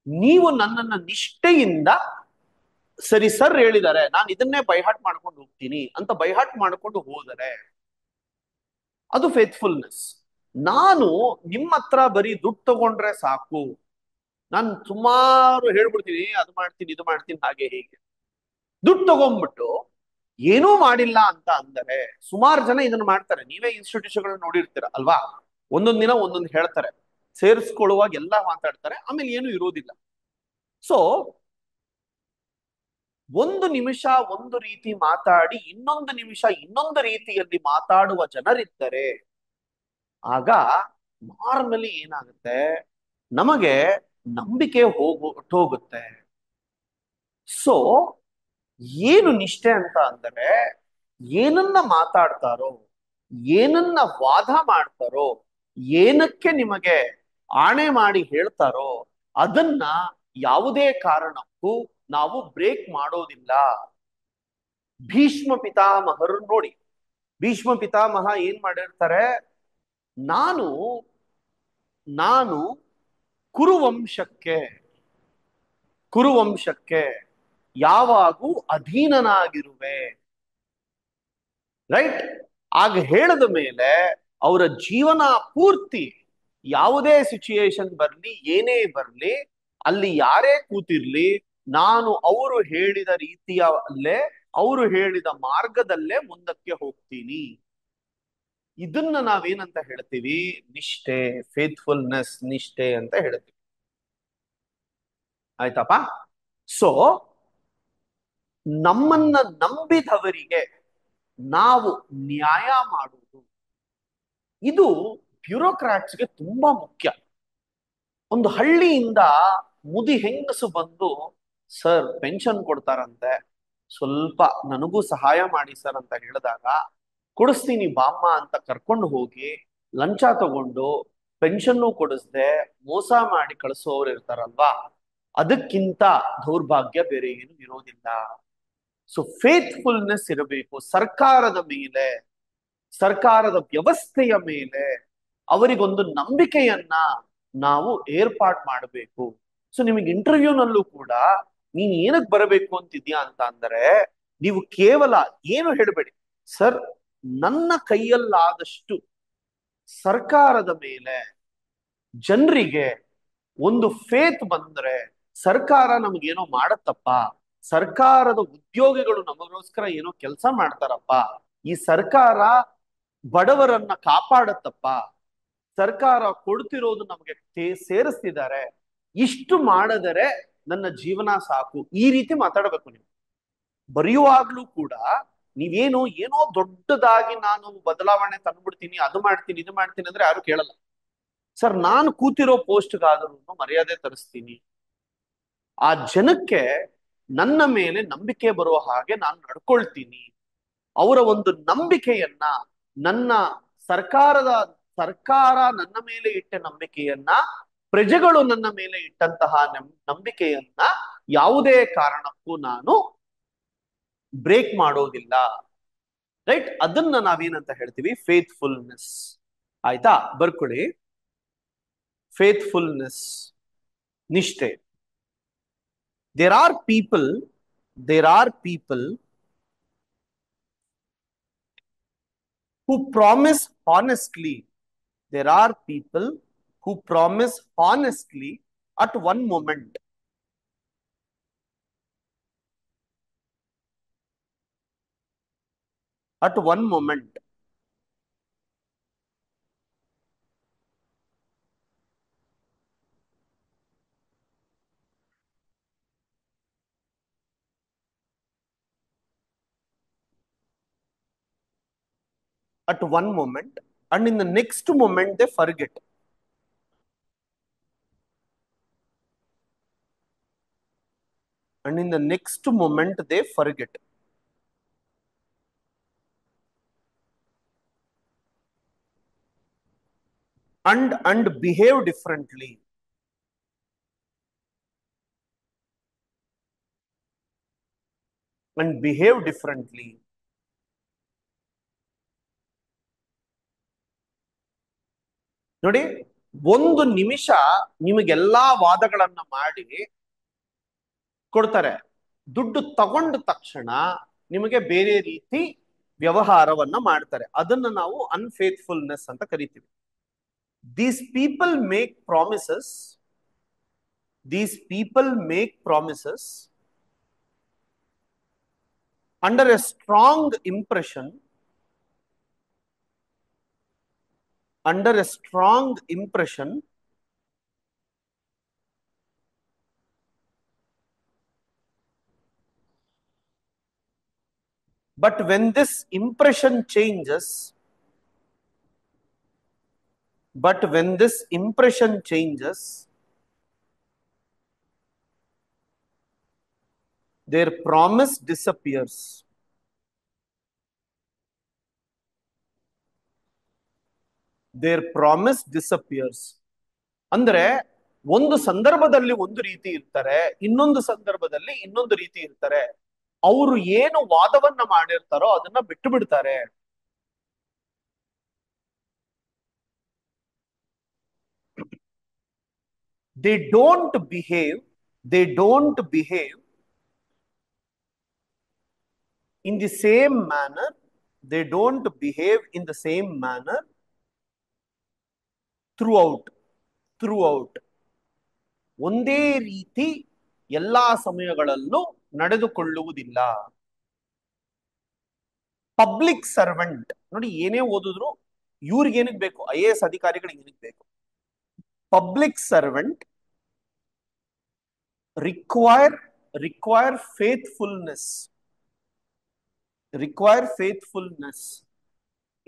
ನೀವು ನನ್ನನ್ನ ನಿಷ್ಠೆಯಿಂದ, ಸರಿ ಸರ್ ಹೇಳಿದ್ದಾರೆ ನಾನು ಇದನ್ನೇ ಬೈಹಾಟ್ ಮಾಡ್ಕೊಂಡು ಹೋಗ್ತೀನಿ ಅಂತ ಬೈಹಾಟ್ ಮಾಡ್ಕೊಂಡು ಹೋದರೆ ಅದು ಫೇತ್ಫುಲ್ನೆಸ್. ನಾನು ನಿಮ್ಮ ಹತ್ರ ಬರೀ ದುಡ್ಡು ತಗೊಂಡ್ರೆ ಸಾಕು, ನಾನು ಸುಮಾರು ಹೇಳ್ಬಿಡ್ತೀನಿ, ಅದು ಮಾಡ್ತೀನಿ ಇದು ಮಾಡ್ತೀನಿ ಹಾಗೆ ಹೀಗೆ, ದುಡ್ಡು ತಗೊಂಡ್ಬಿಟ್ಟು ಏನೂ ಮಾಡಿಲ್ಲ ಅಂತ ಅಂದರೆ, ಸುಮಾರು ಜನ ಇದನ್ನ ಮಾಡ್ತಾರೆ. ನೀವೇ ಇನ್ಸ್ಟಿಟ್ಯೂಷನ್ ನೋಡಿರ್ತೀರ ಅಲ್ವಾ, ಒಂದೊಂದ್ ದಿನ ಒಂದೊಂದು ಹೇಳ್ತಾರೆ, ಸೇರಿಸ್ಕೊಳ್ಳುವಾಗ ಎಲ್ಲ ಮಾತಾಡ್ತಾರೆ, ಆಮೇಲೆ ಏನು ಇರೋದಿಲ್ಲ. ಸೊ ಒಂದು ನಿಮಿಷ ಒಂದು ರೀತಿ ಮಾತಾಡಿ ಇನ್ನೊಂದು ನಿಮಿಷ ಇನ್ನೊಂದು ರೀತಿಯಲ್ಲಿ ಮಾತಾಡುವ ಜನರಿದ್ದರೆ ಆಗ ನಾರ್ಮಲಿ ಏನಾಗುತ್ತೆ, ನಮಗೆ ನಂಬಿಕೆ ಹೊಟ್ಟೋಗುತ್ತೆ. ಸೊ ಏನು ನಿಷ್ಠೆ ಅಂತ ಅಂದರೆ, ಏನನ್ನ ಮಾತಾಡ್ತಾರೋ, ಏನನ್ನ ವಾದ ಮಾಡ್ತಾರೋ, ಏನಕ್ಕೆ ನಿಮಗೆ ಆಣೆ ಮಾಡಿ ಹೇಳ್ತಾರೋ ಅದನ್ನ ಯಾವುದೇ ಕಾರಣಕ್ಕೂ ನಾವು ಬ್ರೇಕ್ ಮಾಡೋದಿಲ್ಲ. ಭೀಷ್ಮ ಪಿತಾಮಹರು ನೋಡಿ, ಭೀಷ್ಮ ಪಿತಾಮಹ ಏನ್ ಮಾಡಿರ್ತಾರೆ, ನಾನು ನಾನು ಕುರುವಂಶಕ್ಕೆ ಕುರುವಂಶಕ್ಕೆ ಯಾವಾಗೂ ಅಧೀನನಾಗಿರುವೆ, ರೈಟ್. ಆಗ ಹೇಳದ ಮೇಲೆ ಅವರ ಜೀವನ ಪೂರ್ತಿ ಯಾವುದೇ ಸಿಚುಯೇಷನ್ ಬರ್ಲಿ ಏನೇ ಬರ್ಲಿ ಅಲ್ಲಿ ಯಾರೇ ಕೂತಿರ್ಲಿ, ನಾನು ಅವರು ಹೇಳಿದ ರೀತಿಯಲ್ಲೇ ಅವರು ಹೇಳಿದ ಮಾರ್ಗದಲ್ಲೇ ಮುಂದಕ್ಕೆ ಹೋಗ್ತೀನಿ. ಇದನ್ನ ನಾವೇನಂತ ಹೇಳ್ತೀವಿ, ನಿಷ್ಠೆ, ಫೇತ್ಫುಲ್ನೆಸ್, ನಿಷ್ಠೆ ಅಂತ ಹೇಳ್ತೀವಿ. ಆಯ್ತಪ್ಪ. ಸೊ ನಮ್ಮನ್ನ ನಂಬಿದವರಿಗೆ ನಾವು ನ್ಯಾಯ ಮಾಡುವುದು, ಇದು ಬ್ಯೂರೋಕ್ರಾಟ್ಸ್ಗೆ ತುಂಬಾ ಮುಖ್ಯ. ಒಂದು ಹಳ್ಳಿಯಿಂದ ಮುದಿ ಹೆಂಗಸು ಬಂದು, ಸರ್ ಪೆನ್ಷನ್ ಕೊಡ್ತಾರಂತೆ, ಸ್ವಲ್ಪ ನನಗೂ ಸಹಾಯ ಮಾಡಿ ಸರ್ ಅಂತ ಹೇಳಿದಾಗ, ಕೊಡಿಸ್ತೀನಿ ಬಾಮ್ಮ ಅಂತ ಕರ್ಕೊಂಡು ಹೋಗಿ ಲಂಚ ತಗೊಂಡು ಪೆನ್ಷನ್ನು ಕೊಡಿಸ್ದೆ ಮೋಸ ಮಾಡಿ ಕಳಿಸೋರು ಇರ್ತಾರಲ್ವಾ, ಅದಕ್ಕಿಂತ ದೌರ್ಭಾಗ್ಯ ಬೇರೆ ಏನು ಇರೋದಿಲ್ಲ. ಸೊ ಫೇತ್ಫುಲ್ನೆಸ್ ಇರಬೇಕು ಸರ್ಕಾರದ ಮೇಲೆ, ಸರ್ಕಾರದ ವ್ಯವಸ್ಥೆಯ ಮೇಲೆ ಅವರಿಗೊಂದು ನಂಬಿಕೆಯನ್ನ ನಾವು ಏರ್ಪಾಡು ಮಾಡಬೇಕು. ಸೊ ನಿಮಗೆ ಇಂಟರ್ವ್ಯೂನಲ್ಲೂ ಕೂಡ ನೀನ್ ಏನಕ್ಕೆ ಬರಬೇಕು ಅಂತಿದ್ಯಾ ಅಂತ ಅಂದರೆ, ನೀವು ಕೇವಲ ಏನು ಹೇಳಬೇಡಿ, ಸರ್ ನನ್ನ ಕೈಯಲ್ಲಾದಷ್ಟು ಸರ್ಕಾರದ ಮೇಲೆ ಜನರಿಗೆ ಒಂದು ಫೇತ್ ಬಂದ್ರೆ ಸರ್ಕಾರ ನಮಗೇನೋ ಮಾಡತ್ತಪ್ಪ, ಸರ್ಕಾರದ ಉದ್ಯೋಗಿಗಳು ನಮಗೋಸ್ಕರ ಏನೋ ಕೆಲಸ ಮಾಡ್ತಾರಪ್ಪ, ಈ ಸರ್ಕಾರ ಬಡವರನ್ನ ಕಾಪಾಡತ್ತಪ್ಪ, ಸರ್ಕಾರ ಕೊಡ್ತಿರೋದು ನಮಗೆ ಸೇರಿಸ್ತಿದ್ದಾರೆ, ಇಷ್ಟು ಮಾಡಿದರೆ ನನ್ನ ಜೀವನ ಸಾಕು, ಈ ರೀತಿ ಮಾತಾಡಬೇಕು ನೀವು. ಬರೆಯುವಾಗ್ಲೂ ಕೂಡ ನೀವೇನು ಏನೋ ದೊಡ್ಡದಾಗಿ ನಾನು ಬದಲಾವಣೆ ತಂದ್ಬಿಡ್ತೀನಿ, ಅದು ಮಾಡ್ತೀನಿ ಇದು ಮಾಡ್ತೀನಿ ಅಂದ್ರೆ ಯಾರು ಕೇಳಲ್ಲ. ಸರ್ ನಾನು ಕೂತಿರೋ ಪೋಸ್ಟ್ಗಾದರೂ ಮರ್ಯಾದೆ ತರಿಸ್ತೀನಿ, ಆ ಜನಕ್ಕೆ ನನ್ನ ಮೇಲೆ ನಂಬಿಕೆ ಬರುವ ಹಾಗೆ ನಾನು ನಡ್ಕೊಳ್ತೀನಿ, ಅವರ ಒಂದು ನಂಬಿಕೆಯನ್ನ, ನನ್ನ ಸರ್ಕಾರದ ಸರ್ಕಾರ ನನ್ನ ಮೇಲೆ ಇಟ್ಟ ನಂಬಿಕೆಯನ್ನ, ಪ್ರಜೆಗಳು ನನ್ನ ಮೇಲೆ ಇಟ್ಟಂತಹ ನಂಬಿಕೆಯನ್ನ ಯಾವುದೇ ಕಾರಣಕ್ಕೂ ನಾನು ಬ್ರೇಕ್ ಮಾಡೋದಿಲ್ಲ, ರೈಟ್. ಅದನ್ನ ನಾವೇನಂತ ಹೇಳ್ತೀವಿ, ಫೇತ್ಫುಲ್ನೆಸ್. ಆಯ್ತಾ, ಬರ್ಕೊಳ್ಳಿ. ಫೇತ್ಫುಲ್ನೆಸ್, ನಿಷ್ಠೆ. There are people, there are people who promise honestly. There are people who promise honestly at one moment. At one moment. at one moment, and in the next moment they forget. And in the next moment they forget. And behave differently. And behave differently. ನೋಡಿ, ಒಂದು ನಿಮಿಷ ನಿಮಗೆಲ್ಲಾ ವಾದಗಳನ್ನ ಮಾಡಿ ಕೊಡ್ತಾರೆ. ದುಡ್ಡು ತಗೊಂಡ ತಕ್ಷಣ ನಿಮಗೆ ಬೇರೆ ರೀತಿ ವ್ಯವಹಾರವನ್ನ ಮಾಡ್ತಾರೆ. ಅದನ್ನ ನಾವು ಅನ್ಫೇತ್ಫುಲ್ನೆಸ್ ಅಂತ ಕರಿತೀವಿ. These people make promises. These people make promises under a strong impression, under a strong impression but when this impression changes, but when this impression changes, their promise disappears. Their promise disappears. ಅಂದ್ರೆ ಒಂದು ಸಂದರ್ಭದಲ್ಲಿ ಒಂದು ರೀತಿ ಇರ್ತಾರೆ, ಇನ್ನೊಂದು ಸಂದರ್ಭದಲ್ಲಿ ಇನ್ನೊಂದು ರೀತಿ ಇರ್ತಾರೆ. ಅವರು ಏನು ವಾದವನ್ನ ಮಾಡಿರ್ತಾರೋ ಅದನ್ನ ಬಿಟ್ಟು ಬಿಡ್ತಾರೆ. They don't behave, they don't behave in the same manner, they don't behave in the same manner throughout. ಒಂದೇ ರೀತಿ ಎಲ್ಲಾ ಸಮಯಗಳಲ್ಲೂ ನಡೆದುಕೊಳ್ಳುವುದಿಲ್ಲ. ಪಬ್ಲಿಕ್ ಸರ್ವೆಂಟ್ ನೋಡಿ, ಏನೇ ಓದಿದ್ರು ಇವ್ರಿಗೆ ಏನಕ್ಕೆ ಬೇಕು, IAS ಅಧಿಕಾರಿಗಳಿಗೆ ಏನಕ್ಕೆ ಬೇಕು? Public servant require faithfulness,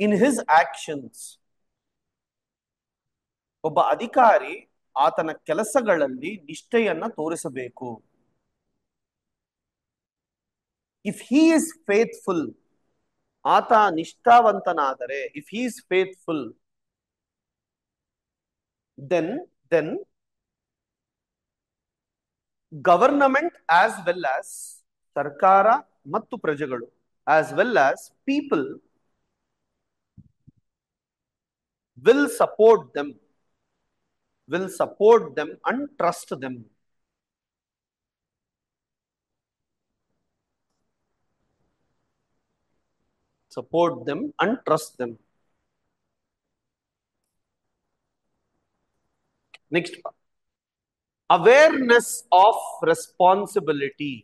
in his actions. ಒಬ್ಬ ಅಧಿಕಾರಿ ಆತನ ಕೆಲಸಗಳಲ್ಲಿ ನಿಷ್ಠೆಯನ್ನ ತೋರಿಸಬೇಕು. ಇಫ್ ಹಿ ಇಸ್ ಫೇತ್ಫುಲ್, ಆತ ನಿಷ್ಠಾವಂತನಾದರೆ, if he is faithful, then government as well as ಸರ್ಕಾರ ಮತ್ತು ಪ್ರಜೆಗಳು, as well as people will support them and trust them. Support them and trust them. Next part. Awareness of responsibility.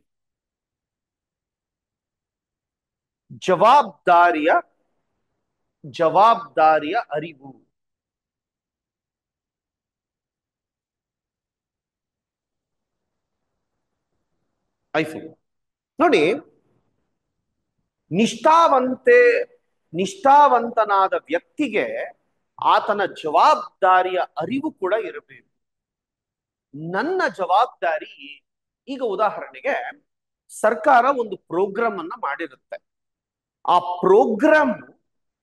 ಜವಾಬ್ದಾರಿಯ ಅರಿವು. ನೋಡಿ, ನಿಷ್ಠಾವಂತನಾದ ವ್ಯಕ್ತಿಗೆ ಆತನ ಜವಾಬ್ದಾರಿಯ ಅರಿವು ಕೂಡ ಇರಬೇಕು. ನನ್ನ ಜವಾಬ್ದಾರಿ, ಈಗ ಉದಾಹರಣೆಗೆ ಸರ್ಕಾರ ಒಂದು ಪ್ರೋಗ್ರಾಮ್ ಅನ್ನ ಮಾಡಿರುತ್ತೆ. ಆ ಪ್ರೋಗ್ರಾಮ್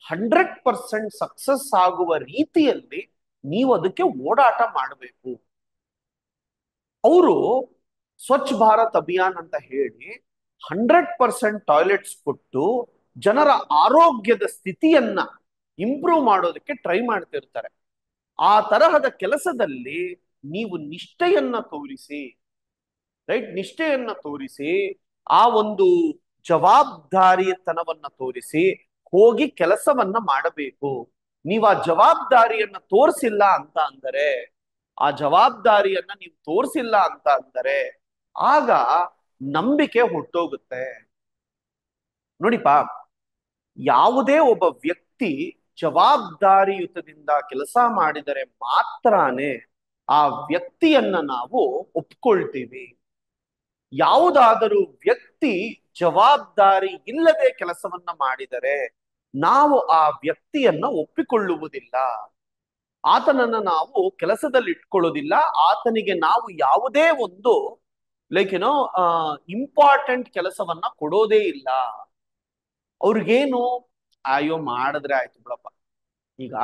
100% ಸಕ್ಸಸ್ ಆಗುವ ರೀತಿಯಲ್ಲಿ ನೀವು ಅದಕ್ಕೆ ಓಡಾಟ ಮಾಡಬೇಕು. ಅವರು ಸ್ವಚ್ಛ ಭಾರತ್ ಅಭಿಯಾನ್ ಅಂತ ಹೇಳಿ 100% ಟಾಯ್ಲೆಟ್ಸ್ ಕೊಟ್ಟು ಜನರ ಆರೋಗ್ಯದ ಸ್ಥಿತಿಯನ್ನ ಇಂಪ್ರೂವ್ ಮಾಡೋದಕ್ಕೆ ಟ್ರೈ ಮಾಡ್ತಿರ್ತಾರೆ. ಆ ತರಹದ ಕೆಲಸದಲ್ಲಿ ನೀವು ನಿಷ್ಠೆಯನ್ನ ತೋರಿಸಿ, ಆ ಒಂದು ಜವಾಬ್ದಾರಿತನವನ್ನ ತೋರಿಸಿ ಹೋಗಿ ಕೆಲಸವನ್ನ ಮಾಡಬೇಕು. ನೀವು ಆ ಜವಾಬ್ದಾರಿಯನ್ನ ತೋರಿಸಿಲ್ಲ ಅಂತ ಅಂದರೆ, ಆಗ ನಂಬಿಕೆ ಹೊಟ್ಟೋಗುತ್ತೆ. ನೋಡಿಪಾ, ಯಾವುದೇ ಒಬ್ಬ ವ್ಯಕ್ತಿ ಜವಾಬ್ದಾರಿಯುತದಿಂದ ಕೆಲಸ ಮಾಡಿದರೆ ಮಾತ್ರನೇ ಆ ವ್ಯಕ್ತಿಯನ್ನ ನಾವು ಒಪ್ಕೊಳ್ತೀವಿ. ಯಾವುದಾದರೂ ವ್ಯಕ್ತಿ ಜವಾಬ್ದಾರಿ ಇಲ್ಲದೆ ಕೆಲಸವನ್ನ ಮಾಡಿದರೆ, ನಾವು ಆ ವ್ಯಕ್ತಿಯನ್ನ ಒಪ್ಪಿಕೊಳ್ಳುವುದಿಲ್ಲ, ಆತನನ್ನ ನಾವು ಕೆಲಸದಲ್ಲಿ ಇಟ್ಕೊಳ್ಳೋದಿಲ್ಲ, ಆತನಿಗೆ ನಾವು ಯಾವುದೇ ಒಂದು ಲೈಕ್ ಏನೋ ಇಂಪಾರ್ಟೆಂಟ್ ಕೆಲಸವನ್ನ ಕೊಡೋದೇ ಇಲ್ಲ. ಅವ್ರಿಗೇನು, ಅಯ್ಯೋ ಮಾಡಿದ್ರೆ ಆಯ್ತು ಬಿಡಪ್ಪ, ಈಗ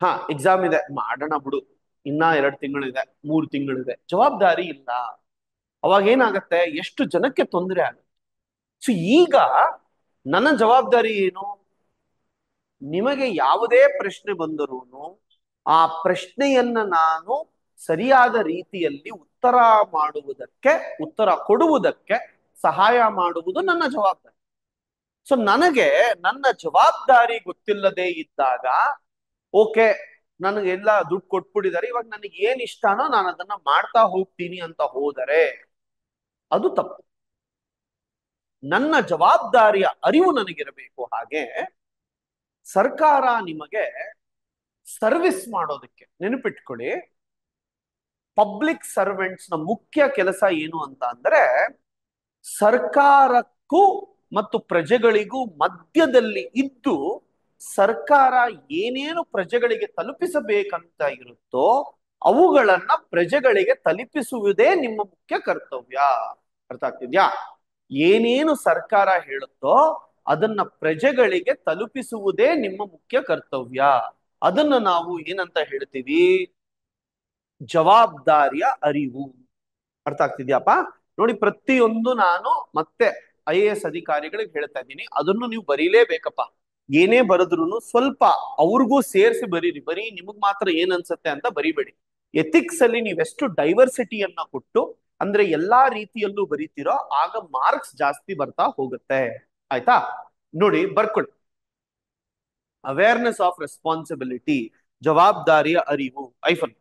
ಹಾ ಎಕ್ಸಾಮ್ ಇದೆ ಮಾಡೋಣ ಬಿಡು, ಇನ್ನ 2 ತಿಂಗಳಿದೆ, 3 ತಿಂಗಳಿದೆ, ಜವಾಬ್ದಾರಿ ಇಲ್ಲ. ಅವಾಗ ಏನಾಗತ್ತೆ, ಎಷ್ಟು ಜನಕ್ಕೆ ತೊಂದರೆ ಆಗುತ್ತೆ. ಸೊ ಈಗ ನನ್ನ ಜವಾಬ್ದಾರಿ ಏನು, ನಿಮಗೆ ಯಾವುದೇ ಪ್ರಶ್ನೆ ಬಂದರೂ ಆ ಪ್ರಶ್ನೆಯನ್ನ ನಾನು ಸರಿಯಾದ ರೀತಿಯಲ್ಲಿ ಉತ್ತರ ಮಾಡುವುದಕ್ಕೆ, ಉತ್ತರ ಕೊಡುವುದಕ್ಕೆ ಸಹಾಯ ಮಾಡುವುದು ನನ್ನ ಜವಾಬ್ದಾರಿ. ಸೊ ನನಗೆ ನನ್ನ ಜವಾಬ್ದಾರಿ ಗೊತ್ತಿಲ್ಲದೆ ಇದ್ದಾಗ, ಓಕೆ ನನಗೆಲ್ಲ ದುಡ್ಡು ಕೊಟ್ಬಿಟ್ಟಿದ್ದಾರೆ, ಇವಾಗ ನನಗೆ ಏನ್ ಇಷ್ಟನೋ ನಾನು ಅದನ್ನ ಮಾಡ್ತಾ ಹೋಗ್ತೀನಿ ಅಂತ ಹೋದರೆ ಅದು ತಪ್ಪು. ನನ್ನ ಜವಾಬ್ದಾರಿಯ ಅರಿವು ನನಗಿರಬೇಕು. ಹಾಗೆ ಸರ್ಕಾರ ನಿಮಗೆ ಸರ್ವಿಸ್ ಮಾಡೋದಕ್ಕೆ, ನೆನಪಿಟ್ಕೊಳ್ಳಿ, ಪಬ್ಲಿಕ್ ಸರ್ವೆಂಟ್ಸ್ ನ ಮುಖ್ಯ ಕೆಲಸ ಏನು ಅಂತ ಅಂದ್ರೆ, ಸರ್ಕಾರಕ್ಕೂ ಮತ್ತು ಪ್ರಜೆಗಳಿಗೂ ಮಧ್ಯದಲ್ಲಿ ಇದ್ದು ಸರ್ಕಾರ ಏನೇನು ಪ್ರಜೆಗಳಿಗೆ ತಲುಪಿಸಬೇಕಂತ ಇರುತ್ತೋ ಅವುಗಳನ್ನ ಪ್ರಜೆಗಳಿಗೆ ತಲುಪಿಸುವುದೇ ನಿಮ್ಮ ಮುಖ್ಯ ಕರ್ತವ್ಯ. ಅರ್ಥ ಆಗ್ತಿದ್ಯಾ? ಏನೇನು ಸರ್ಕಾರ ಹೇಳುತ್ತೋ ಅದನ್ನ ಪ್ರಜೆಗಳಿಗೆ ತಲುಪಿಸುವುದೇ ನಿಮ್ಮ ಮುಖ್ಯ ಕರ್ತವ್ಯ. ಅದನ್ನ ನಾವು ಏನಂತ ಹೇಳ್ತೀವಿ, ಜವಾಬ್ದಾರಿಯ ಅರಿವು. ಅರ್ಥ ಆಗ್ತಿದ್ಯಾಪ? ನೋಡಿ, ಪ್ರತಿಯೊಂದು ನಾನು ಮತ್ತೆ IAS ಅಧಿಕಾರಿಗಳಿಗೆ ಹೇಳ್ತಾ ಇದ್ದೀನಿ, ಅದನ್ನು ನೀವು ಬರೀಲೇಬೇಕಪ್ಪ. ಏನೇ ಬರೆದ್ರು ಸ್ವಲ್ಪ ಅವ್ರಿಗೂ ಸೇರಿಸಿ ಬರೀರಿ, ಬರೀ ನಿಮಗ್ ಮಾತ್ರ ಏನ್ ಅನ್ಸುತ್ತೆ ಅಂತ ಬರಿಬೇಡಿ. ಎಥಿಕ್ಸ್ ಅಲ್ಲಿ ನೀವೆಷ್ಟು ಡೈವರ್ಸಿಟಿಯನ್ನ ಕೊಟ್ಟು ಅಂದ್ರೆ ಎಲ್ಲಾ ರೀತಿಯಲ್ಲೂ ಬರೀತಿರೋ ಆಗ ಮಾರ್ಕ್ಸ್ ಜಾಸ್ತಿ ಬರ್ತಾ ಹೋಗುತ್ತೆ. ಆಯ್ತಾ? ನೋಡಿ ಬರ್ಕೊಳ್ಳಿ, ಅವೇರ್ನೆಸ್ ಆಫ್ ರೆಸ್ಪಾನ್ಸಿಬಿಲಿಟಿ, ಜವಾಬ್ದಾರಿಯ ಅರಿವು. ಐಫನ್,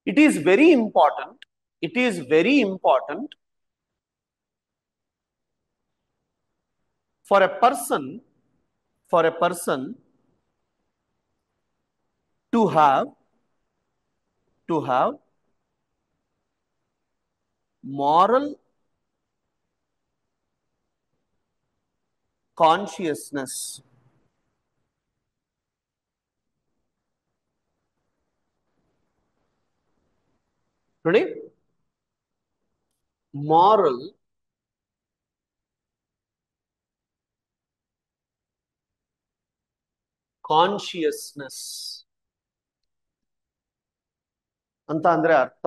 it is very important, it is very important for a person, for a person to have moral consciousness. ನೋಡಿ, moral ಕಾನ್ಶಿಯಸ್ನೆಸ್ ಅಂತ ಅಂದ್ರೆ ಅರ್ಥ,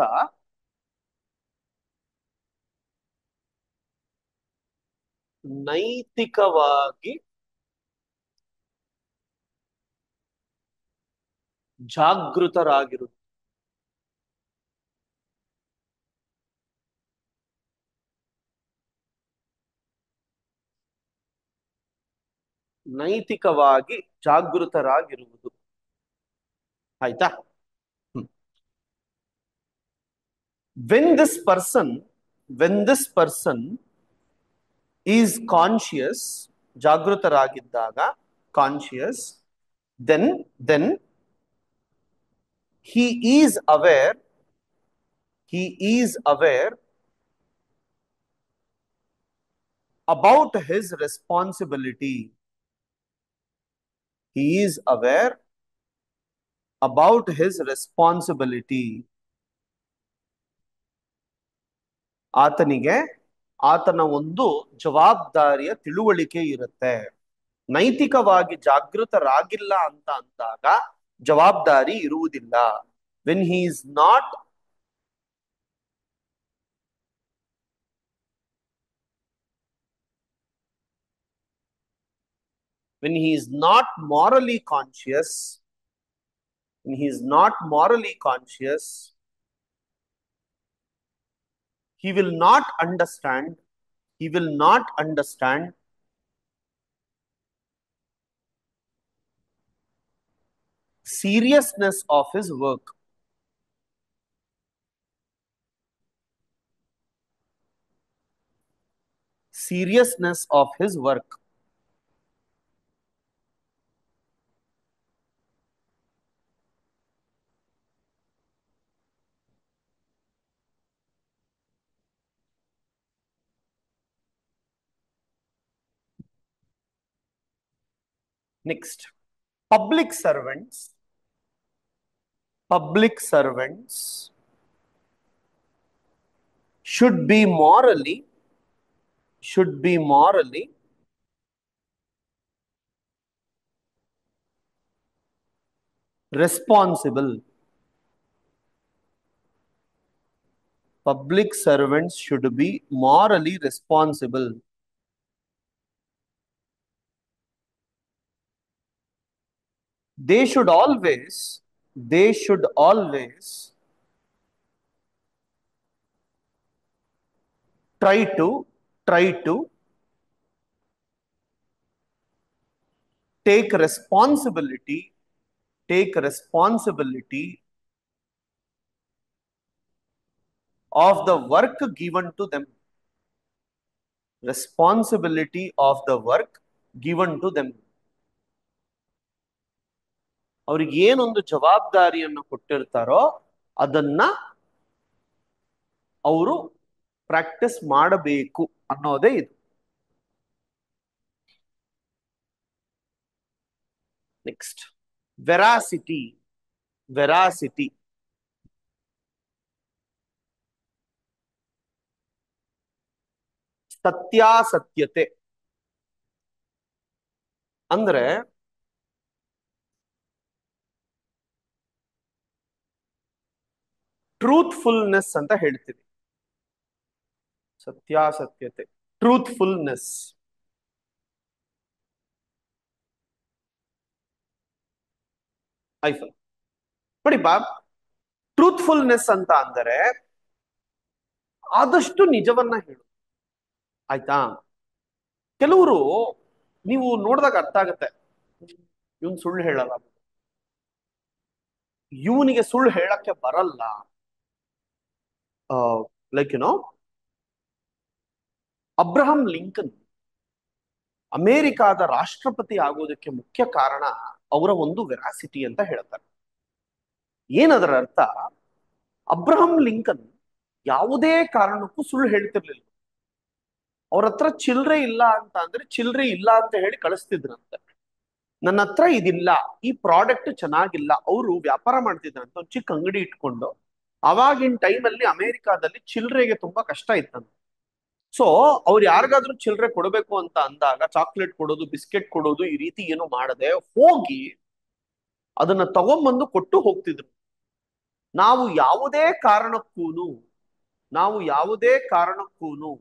ನೈತಿಕವಾಗಿ ಜಾಗೃತರಾಗಿರುವುದು. ನೈತಿಕವಾಗಿ ಜಾಗೃತರಾಗಿರುವುದು. ಆಯ್ತಾ? when this person when this person is conscious, ಜಾಗೃತರಾಗಿದ್ದಾಗ, conscious, then he is aware, he is aware about his responsibility, he is aware about his responsibility. ಆತನಿಗೆ ಆತನ ಒಂದು ಜವಾಬ್ದಾರಿಯ ತಿಳುವಳಿಕೆ ಇರುತ್ತೆ. ನೈತಿಕವಾಗಿ ಜಾಗೃತರಾಗಿಲ್ಲ ಅಂತ ಅಂದಾಗ ಜವಾಬ್ದಾರಿ ಇರುವುದಿಲ್ಲ. when he is not when he is not morally conscious, when he is not morally conscious, he will not understand, he will not understand seriousness of his work. Seriousness of his work. Next, public servants public servants should be morally should be morally responsible. Public servants should be morally responsible. They should always try to try to take responsibility of the work given to them. Responsibility of the work given to them. ಅವ್ರಿಗೆ ಏನೊಂದು ಜವಾಬ್ದಾರಿಯನ್ನು ಕೊಟ್ಟಿರ್ತಾರೋ ಅದನ್ನ ಅವರು ಪ್ರಾಕ್ಟೀಸ್ ಮಾಡಬೇಕು ಅನ್ನೋದೇ ಇದು. ನೆಕ್ಸ್ಟ್, ವೆರಾಸಿಟಿ ವೆರಾಸಿಟಿ ಸತ್ಯಾಸತ್ಯತೆ ಅಂದ್ರೆ ಟ್ರೂತ್ಫುಲ್ನೆಸ್ ಅಂತ ಹೇಳ್ತೀವಿ. ಸತ್ಯಾಸತ್ಯತೆ, ಟ್ರೂತ್ಫುಲ್ನೆಸ್. ಆಯ್ತು ನೋಡಿಪ್ಪ, ಟ್ರೂತ್ಫುಲ್ನೆಸ್ ಅಂತ ಅಂದರೆ ಆದಷ್ಟು ನಿಜವನ್ನ ಹೇಳು. ಆಯ್ತಾ? ಕೆಲವರು ನೀವು ನೋಡಿದಾಗ ಅರ್ಥ ಆಗತ್ತೆ, ಇವನ್ ಸುಳ್ಳು ಹೇಳಲ್ಲ, ಇವನಿಗೆ ಸುಳ್ಳು ಹೇಳಕ್ಕೆ ಬರಲ್ಲ. ಲೈಕ್ ಅಬ್ರಹಂ ಲಿಂಕನ್ ಅಮೆರಿಕಾದ ರಾಷ್ಟ್ರಪತಿ ಆಗೋದಕ್ಕೆ ಮುಖ್ಯ ಕಾರಣ ಅವರ ಒಂದು ವೆರಾಸಿಟಿ ಅಂತ ಹೇಳ್ತಾರೆ. ಏನದರ ಅರ್ಥ? ಅಬ್ರಹಂ ಲಿಂಕನ್ ಯಾವುದೇ ಕಾರಣಕ್ಕೂ ಸುಳ್ಳು ಹೇಳ್ತಿರ್ಲಿಲ್ಲ. ಅವ್ರ ಹತ್ರ ಚಿಲ್ಲರೆ ಇಲ್ಲ ಅಂತ ಅಂದ್ರೆ ಚಿಲ್ಲರೆ ಇಲ್ಲ ಅಂತ ಹೇಳಿ ಕಳಿಸ್ತಿದ್ರಂತೆ. ನನ್ನ ಹತ್ರ ಇದಿಲ್ಲ, ಈ ಪ್ರಾಡಕ್ಟ್ ಚೆನ್ನಾಗಿಲ್ಲ. ಅವರು ವ್ಯಾಪಾರ ಮಾಡ್ತಿದ್ರಂತ, ಒಂದು ಚಿಕ್ಕ ಅಂಗಡಿ ಇಟ್ಕೊಂಡು. ಅವಾಗಿನ ಟೈಮಲ್ಲಿ ಅಮೆರಿಕಾದಲ್ಲಿ ಚಿಲ್ಲರೆಗೆ ತುಂಬಾ ಕಷ್ಟ ಇತ್ತಂತೆ. ಸೊ ಅವ್ರು ಯಾರಿಗಾದ್ರೂ ಚಿಲ್ಲರೆ ಕೊಡಬೇಕು ಅಂತ ಅಂದಾಗ ಚಾಕ್ಲೇಟ್ ಕೊಡೋದು, ಬಿಸ್ಕೆಟ್ ಕೊಡೋದು, ಈ ರೀತಿ ಏನು ಮಾಡದೆ ಹೋಗಿ ಅದನ್ನ ತಗೊಂಬಂದು ಕೊಟ್ಟು ಹೋಗ್ತಿದ್ರು. ನಾವು ಯಾವುದೇ ಕಾರಣಕ್ಕೂನು ನಾವು ಯಾವುದೇ ಕಾರಣಕ್ಕೂನು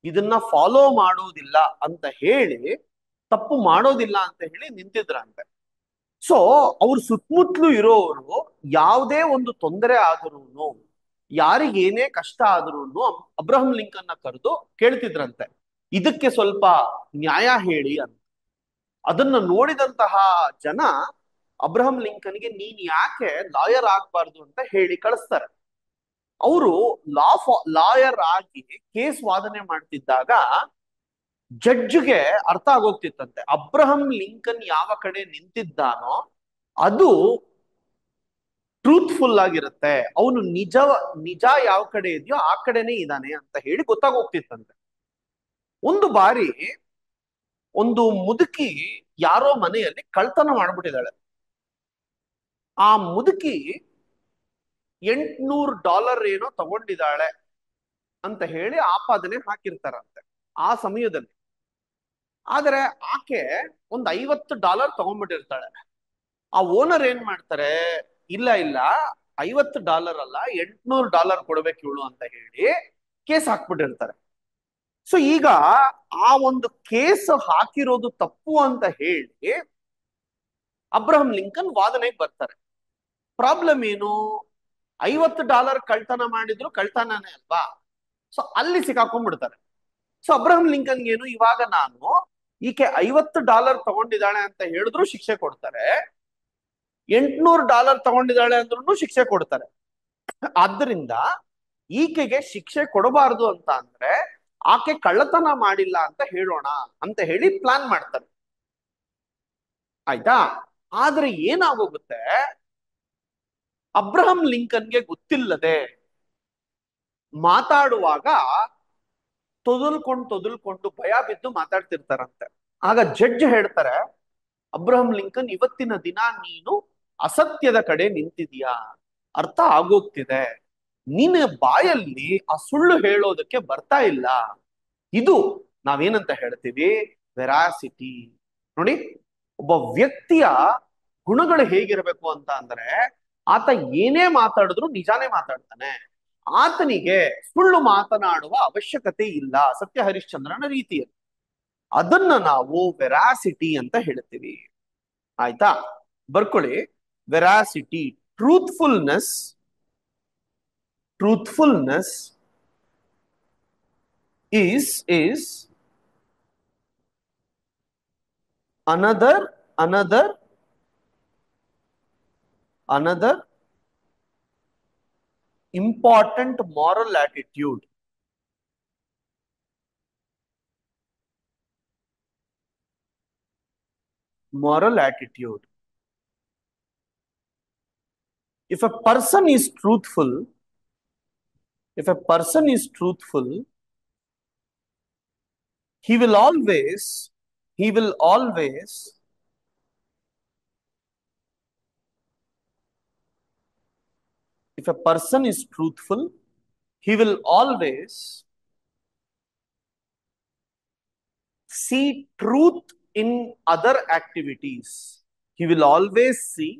ಇದನ್ನ ಫಾಲೋ ಮಾಡೋದಿಲ್ಲ ಅಂತ ಹೇಳಿ, ತಪ್ಪು ಮಾಡೋದಿಲ್ಲ ಅಂತ ಹೇಳಿ ನಿಂತಿದ್ರಂತೆ. ಸೊ ಅವ್ರ ಸುತ್ತಮುತ್ತಲು ಇರೋರು ಯಾವುದೇ ಒಂದು ತೊಂದರೆ ಆದ್ರೂ, ಯಾರಿಗೇನೇ ಕಷ್ಟ ಆದ್ರೂ ಅಬ್ರಹಂ ಲಿಂಕನ್ನ ಕರೆದು ಕೇಳ್ತಿದ್ರಂತೆ, ಇದಕ್ಕೆ ಸ್ವಲ್ಪ ನ್ಯಾಯ ಹೇಳಿ ಅಂತ. ಅದನ್ನ ನೋಡಿದಂತಹ ಜನ ಅಬ್ರಹಂ ಲಿಂಕನ್ಗೆ ನೀನ್ ಯಾಕೆ ಲಾಯರ್ ಆಗ್ಬಾರ್ದು ಅಂತ ಹೇಳಿ ಕಳಿಸ್ತಾರೆ. ಅವರು ಲಾಯರ್ ಆಗಿ ಕೇಸ್ ವಾದನೆ ಮಾಡ್ತಿದ್ದಾಗ ಜಡ್ಜ್ಗೆ ಅರ್ಥ ಆಗೋಗ್ತಿತ್ತಂತೆ, ಅಬ್ರಹಂ ಲಿಂಕನ್ ಯಾವ ಕಡೆ ನಿಂತಿದ್ದಾನೋ ಅದು ಟ್ರೂತ್ಫುಲ್ ಆಗಿರುತ್ತೆ, ಅವನು ನಿಜ ಯಾವ ಕಡೆ ಇದೆಯೋ ಆ ಕಡೆನೇ ಇದ್ದಾನೆ ಅಂತ ಹೇಳಿ ಗೊತ್ತಾಗೋಗ್ತಿತ್ತಂತೆ. ಒಂದು ಬಾರಿ ಒಂದು ಮುದುಕಿ ಯಾರೋ ಮನೆಯಲ್ಲಿ ಕಳ್ತನ ಮಾಡ್ಬಿಟ್ಟಿದ್ದಾಳೆ. ಆ ಮುದುಕಿ $800 ಏನೋ ತಗೊಂಡಿದ್ದಾಳೆ ಅಂತ ಹೇಳಿ ಆಪಾದನೆ ಹಾಕಿರ್ತಾರಂತೆ ಆ ಸಮಯದಲ್ಲಿ. ಆದರೆ ಆಕೆ ಒಂದು $50 ತಗೊಂಡ್ಬಿಟ್ಟಿರ್ತಾಳೆ. ಆ ಓನರ್ ಏನ್ ಮಾಡ್ತಾರೆ, ಇಲ್ಲ ಇಲ್ಲ, $50 ಅಲ್ಲ, $800 ಕೊಡ್ಬೇಕು ಇವಳು ಅಂತ ಹೇಳಿ ಕೇಸ್ ಹಾಕ್ಬಿಟ್ಟಿರ್ತಾರೆ. ಸೊ ಈಗ ಆ ಒಂದು ಕೇಸ್ ಹಾಕಿರೋದು ತಪ್ಪು ಅಂತ ಹೇಳಿ ಅಬ್ರಹಂ ಲಿಂಕನ್ ವಾದನೆಗೆ ಬರ್ತಾರೆ. ಪ್ರಾಬ್ಲಮ್ ಏನು? $50 ಕಳ್ತನ ಮಾಡಿದ್ರು ಕಳ್ತನನೇ ಅಲ್ವಾ? ಸೊ ಅಲ್ಲಿ ಸಿಕ್ಕಾಕೊಂಡ್ಬಿಡ್ತಾರೆ. ಸೊ ಅಬ್ರಹಂ ಲಿಂಕನ್ ಏನು, ಇವಾಗ ನಾನು ಈಕೆ $50 ತಗೊಂಡಿದ್ದಾಳೆ ಅಂತ ಹೇಳಿದ್ರು ಶಿಕ್ಷೆ ಕೊಡ್ತಾರೆ, $800 ತಗೊಂಡಿದ್ದಾಳೆ ಅಂದ್ರೂ ಶಿಕ್ಷೆ ಕೊಡ್ತಾರೆ. ಆದ್ದರಿಂದ ಈಕೆಗೆ ಶಿಕ್ಷೆ ಕೊಡಬಾರದು ಅಂತ ಅಂದ್ರೆ ಆಕೆ ಕಳ್ಳತನ ಮಾಡಿಲ್ಲ ಅಂತ ಹೇಳೋಣ ಅಂತ ಹೇಳಿ ಪ್ಲಾನ್ ಮಾಡ್ತಾರೆ. ಆಯ್ತಾ? ಆದ್ರೆ ಏನಾಗೋಗುತ್ತೆ, ಅಬ್ರಹಂ ಲಿಂಕನ್ಗೆ ಗೊತ್ತಿಲ್ಲದೆ ಮಾತಾಡುವಾಗ ತೊದಲ್ಕೊಂಡು ಭಯ ಬಿದ್ದು ಮಾತಾಡ್ತಿರ್ತಾರಂತೆ. ಆಗ ಜಡ್ಜ್ ಹೇಳ್ತಾರೆ, ಅಬ್ರಹಂ ಲಿಂಕನ್, ಇವತ್ತಿನ ದಿನ ನೀನು ಅಸತ್ಯದ ಕಡೆ ನಿಂತಿದೀಯಾ, ಅರ್ಥ ಆಗೋಗ್ತಿದೆ, ನಿನ್ನ ಬಾಯಲ್ಲಿ ಆ ಸುಳ್ಳು ಹೇಳೋದಕ್ಕೆ ಬರ್ತಾ ಇಲ್ಲ. ಇದು ನಾವೇನಂತ ಹೇಳ್ತೀವಿ, ವೆರಾಸಿಟಿ. ನೋಡಿ, ಒಬ್ಬ ವ್ಯಕ್ತಿಯ ಗುಣಗಳು ಹೇಗಿರಬೇಕು ಅಂತ ಅಂದ್ರೆ, ಆತ ಏನೇ ಮಾತಾಡಿದ್ರು ನಿಜಾನೇ ಮಾತಾಡ್ತಾನೆ, ಆತನಿಗೆ ಸುಳ್ಳು ಮಾತನಾಡುವ ಅವಶ್ಯಕತೆ ಇಲ್ಲ, ಸತ್ಯ ಹರಿಶ್ಚಂದ್ರನ ರೀತಿಯಲ್ಲಿ. ಅದನ್ನ ನಾವು ವೆರಾಸಿಟಿ ಅಂತ ಹೇಳ್ತೀವಿ. ಆಯ್ತಾ? ಬರ್ಕೊಳ್ಳಿ, veracity, truthfulness. Truthfulness is another important moral attitude. Moral attitude. If a person is truthful, if a person is truthful, he will always if a person is truthful, he will always see truth in other activities. He will always see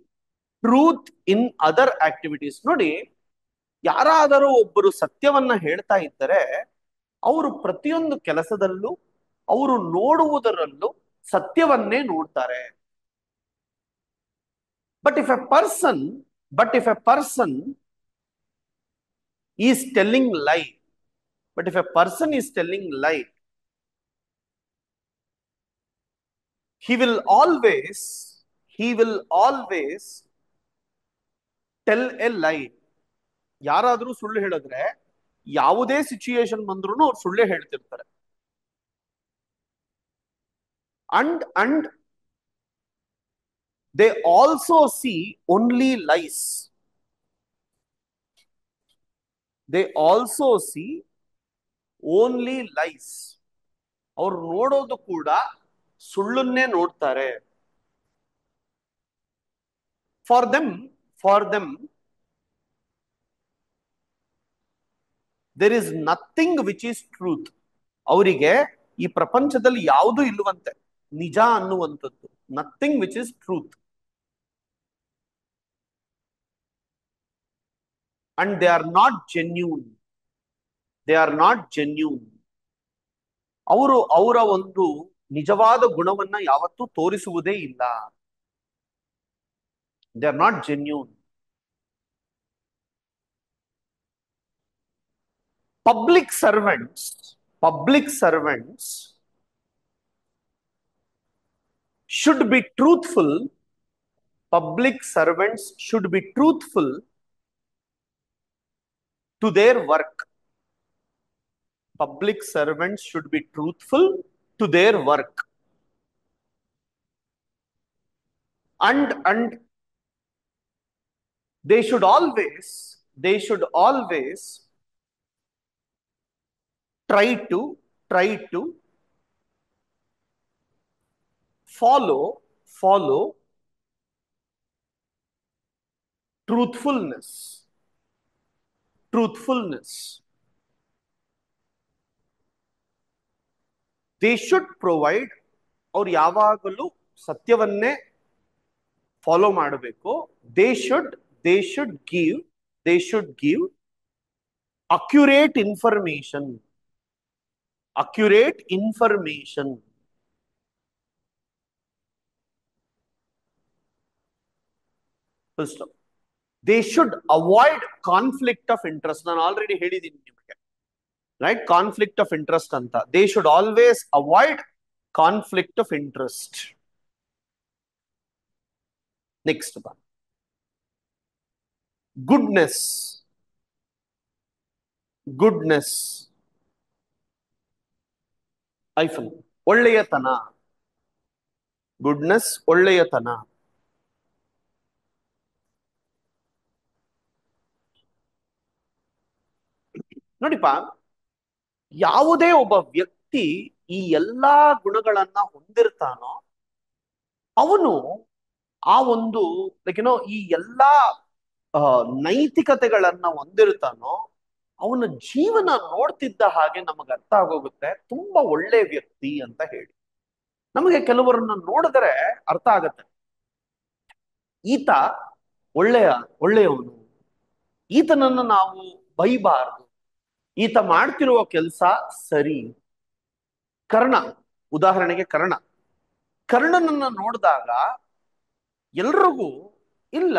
truth in other activities. ನೋಡಿ, ಯಾರಾದರೂ ಒಬ್ಬರು ಸತ್ಯವನ್ನ ಹೇಳ್ತಾ ಇದ್ದರೆ ಅವರು ಪ್ರತಿಯೊಂದು ಕೆಲಸದಲ್ಲೂ, ಅವರು ನೋಡುವುದರಲ್ಲೂ ಸತ್ಯವನ್ನೇ ನೋಡ್ತಾರೆ. But if a person is telling lie, but if a person is telling lie, he will always tell a lie. ಯಾರಾದ್ರೂ ಸುಳ್ಳು ಹೇಳಿದ್ರೆ, ಯಾವುದೇ ಸಿಚುಯೇಷನ್ ಬಂದ್ರು ಅವ್ರು ಸುಳ್ಳೇ ಹೇಳ್ತಿರ್ತಾರೆ. And they also see only lies. They also see only lies. ಅವ್ರು ನೋಡೋದು ಕೂಡ ಸುಳ್ಳನ್ನೇ ನೋಡ್ತಾರೆ. For them there is nothing which is truth. ಅವರಿಗೆ ಈ ಪ್ರಪಂಚದಲ್ಲಿ ಯಾವುದು ಇಲ್ಲವಂತೆ ನಿಜ ಅನ್ನುವಂಥದ್ದು. Nothing which is truth. And they are not genuine. ಅವರು ಅವರ ಒಂದು ನಿಜವಾದ ಗುಣವನ್ನ ಯಾವತ್ತೂ ತೋರಿಸುವುದೇ ಇಲ್ಲ. They are not genuine. Public servants should be truthful. Public servants should be truthful to their work. Public servants should be truthful to their work. And they should always try to follow truthfulness. They should provide, ಅವ್ರು ಯಾವಾಗಲೂ ಸತ್ಯವನ್ನೇ ಫಾಲೋ ಮಾಡಬೇಕು. they should give accurate information. First of all, they should avoid conflict of interest. ನಾನು ಆಲ್ರೆಡಿ ಹೇಳಿದ್ದೀನಿ ನಿಮಗೆ, ರೈಟ್? ಕಾನ್ಫ್ಲಿಕ್ಟ್ ಆಫ್ ಇಂಟ್ರೆಸ್ಟ್ ಅಂತ. They should always avoid conflict of interest. Next ಬಾ, ಗುಡ್ನೆಸ್. ಐಫನ್ ಒಳ್ಳೆಯತನ. ಗುಡ್ನೆಸ್, ಒಳ್ಳೆಯತನ. ನೋಡಿಪ್ಪ, ಯಾವುದೇ ಒಬ್ಬ ವ್ಯಕ್ತಿ ಈ ಎಲ್ಲಾ ಗುಣಗಳನ್ನ ಹೊಂದಿರ್ತಾನೋ ಅವನು ಆ ಒಂದು ಈ ಎಲ್ಲಾ ನೈತಿಕತೆಗಳನ್ನ ಹೊಂದಿರ್ತಾನೋ, ಅವನ ಜೀವನ ನೋಡ್ತಿದ್ದ ಹಾಗೆ ನಮಗೆ ಅರ್ಥ ಆಗೋಗುತ್ತೆ ತುಂಬಾ ಒಳ್ಳೆ ವ್ಯಕ್ತಿ ಅಂತ ಹೇಳಿ. ನಮಗೆ ಕೆಲವರನ್ನ ನೋಡಿದ್ರೆ ಅರ್ಥ ಆಗತ್ತೆ, ಈತ ಒಳ್ಳೆಯ ಒಳ್ಳೆಯವನು, ಈತನನ್ನು ನಾವು ಬೈಬಾರದು, ಈತ ಮಾಡ್ತಿರುವ ಕೆಲಸ ಸರಿ. ಕರ್ಣ, ಉದಾಹರಣೆಗೆ ಕರ್ಣನನ್ನ ನೋಡಿದಾಗ ಎಲ್ರಿಗೂ ಇಲ್ಲ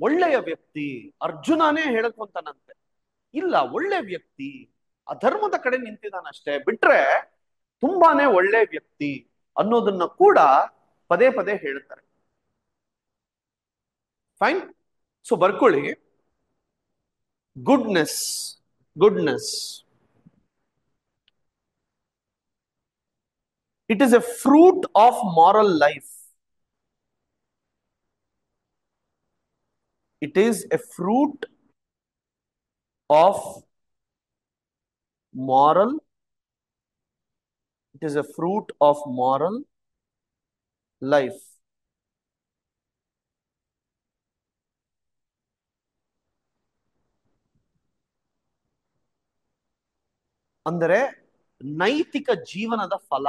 ಒಳ್ಳೆಯ ವ್ಯಕ್ತಿ, ಅರ್ಜುನನೇ ಹೇಳ್ಕೊಂತಾನಂತೆ, ಇಲ್ಲ ಒಳ್ಳೆ ವ್ಯಕ್ತಿ, ಅಧರ್ಮದ ಕಡೆ ನಿಂತಿದ್ದಾನಷ್ಟೇ ಬಿಟ್ರೆ ತುಂಬಾನೇ ಒಳ್ಳೆ ವ್ಯಕ್ತಿ ಅನ್ನೋದನ್ನ ಕೂಡ ಪದೇ ಪದೇ ಹೇಳ್ತಾರೆ. ಫೈನ್. ಸೊ ಬರ್ಕೊಳ್ಳಿ, goodness. Goodness, it is A fruit of moral life. It is a fruit of moral. It is a fruit of moral life. ಅಂದರೆ ನೈತಿಕ ಜೀವನದ ಫಲ.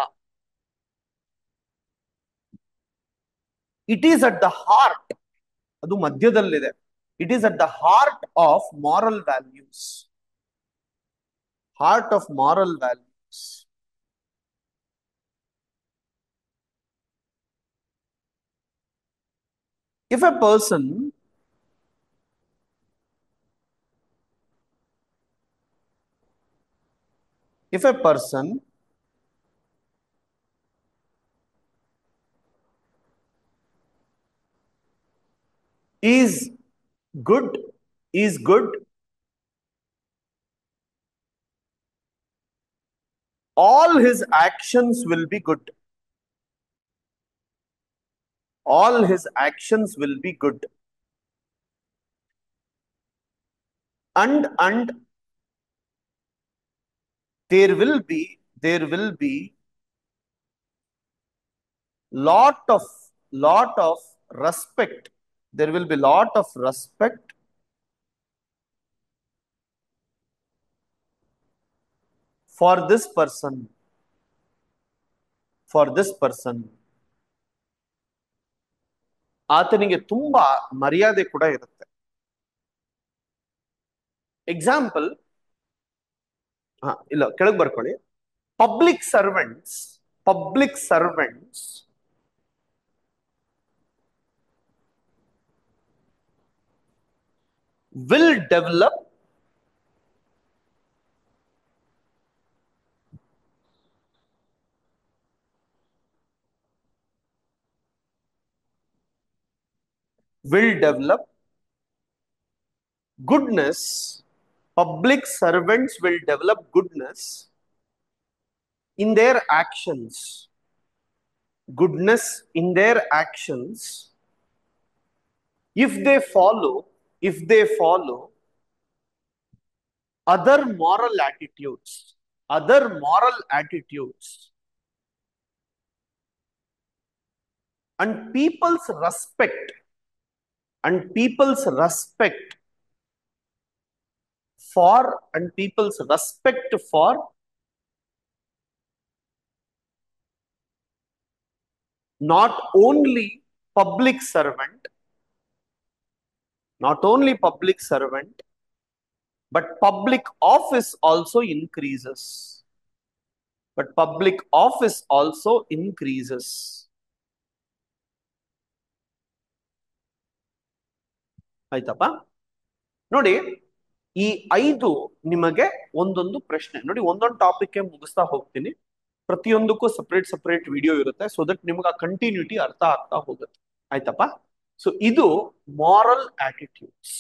It is at the heart, ಅದು ಮಧ್ಯದಲ್ಲಿದೆ. It is at the heart of moral values. Heart of moral values. If a person if a person is good, is good, all his actions will be good. All his actions will be good. And there will be lot of respect. There will be lot of respect for this person. For this person. ಆತನಿಗೆ ತುಂಬಾ ಮರ್ಯಾದೆ ಕೂಡ ಇರುತ್ತೆ. ಎಕ್ಸಾಂಪಲ್, ಇಲ್ಲ ಕೆಳಗೆ ಬರ್ಕೊಳ್ಳಿ. Public servants will develop goodness. Public servants will develop goodness in their actions. Goodness in their actions if they follow other moral attitudes. And people's respect for not only public servant but public office also increases. ಆಯ್ತಪ್ಪ. ನೋಡಿ, ಈ 5 ನಿಮಗೆ ಒಂದೊಂದು ಪ್ರಶ್ನೆ. ನೋಡಿ, ಒಂದೊಂದು ಟಾಪಿಕ್ ಮುಗಿಸ್ತಾ ಹೋಗ್ತೀನಿ. ಪ್ರತಿಯೊಂದಕ್ಕೂ ಸಪರೇಟ್ ವಿಡಿಯೋ ಇರುತ್ತೆ, ಸೊ ದಟ್ ನಿಮ್ಗೆ ಆ ಕಂಟಿನ್ಯೂಟಿ ಅರ್ಥ ಆಗ್ತಾ ಹೋಗುತ್ತೆ. ಆಯ್ತಪ್ಪ. ಸೊ ಇದು ಮಾರಲ್ ಆಟಿಟ್ಯೂಡ್ಸ್.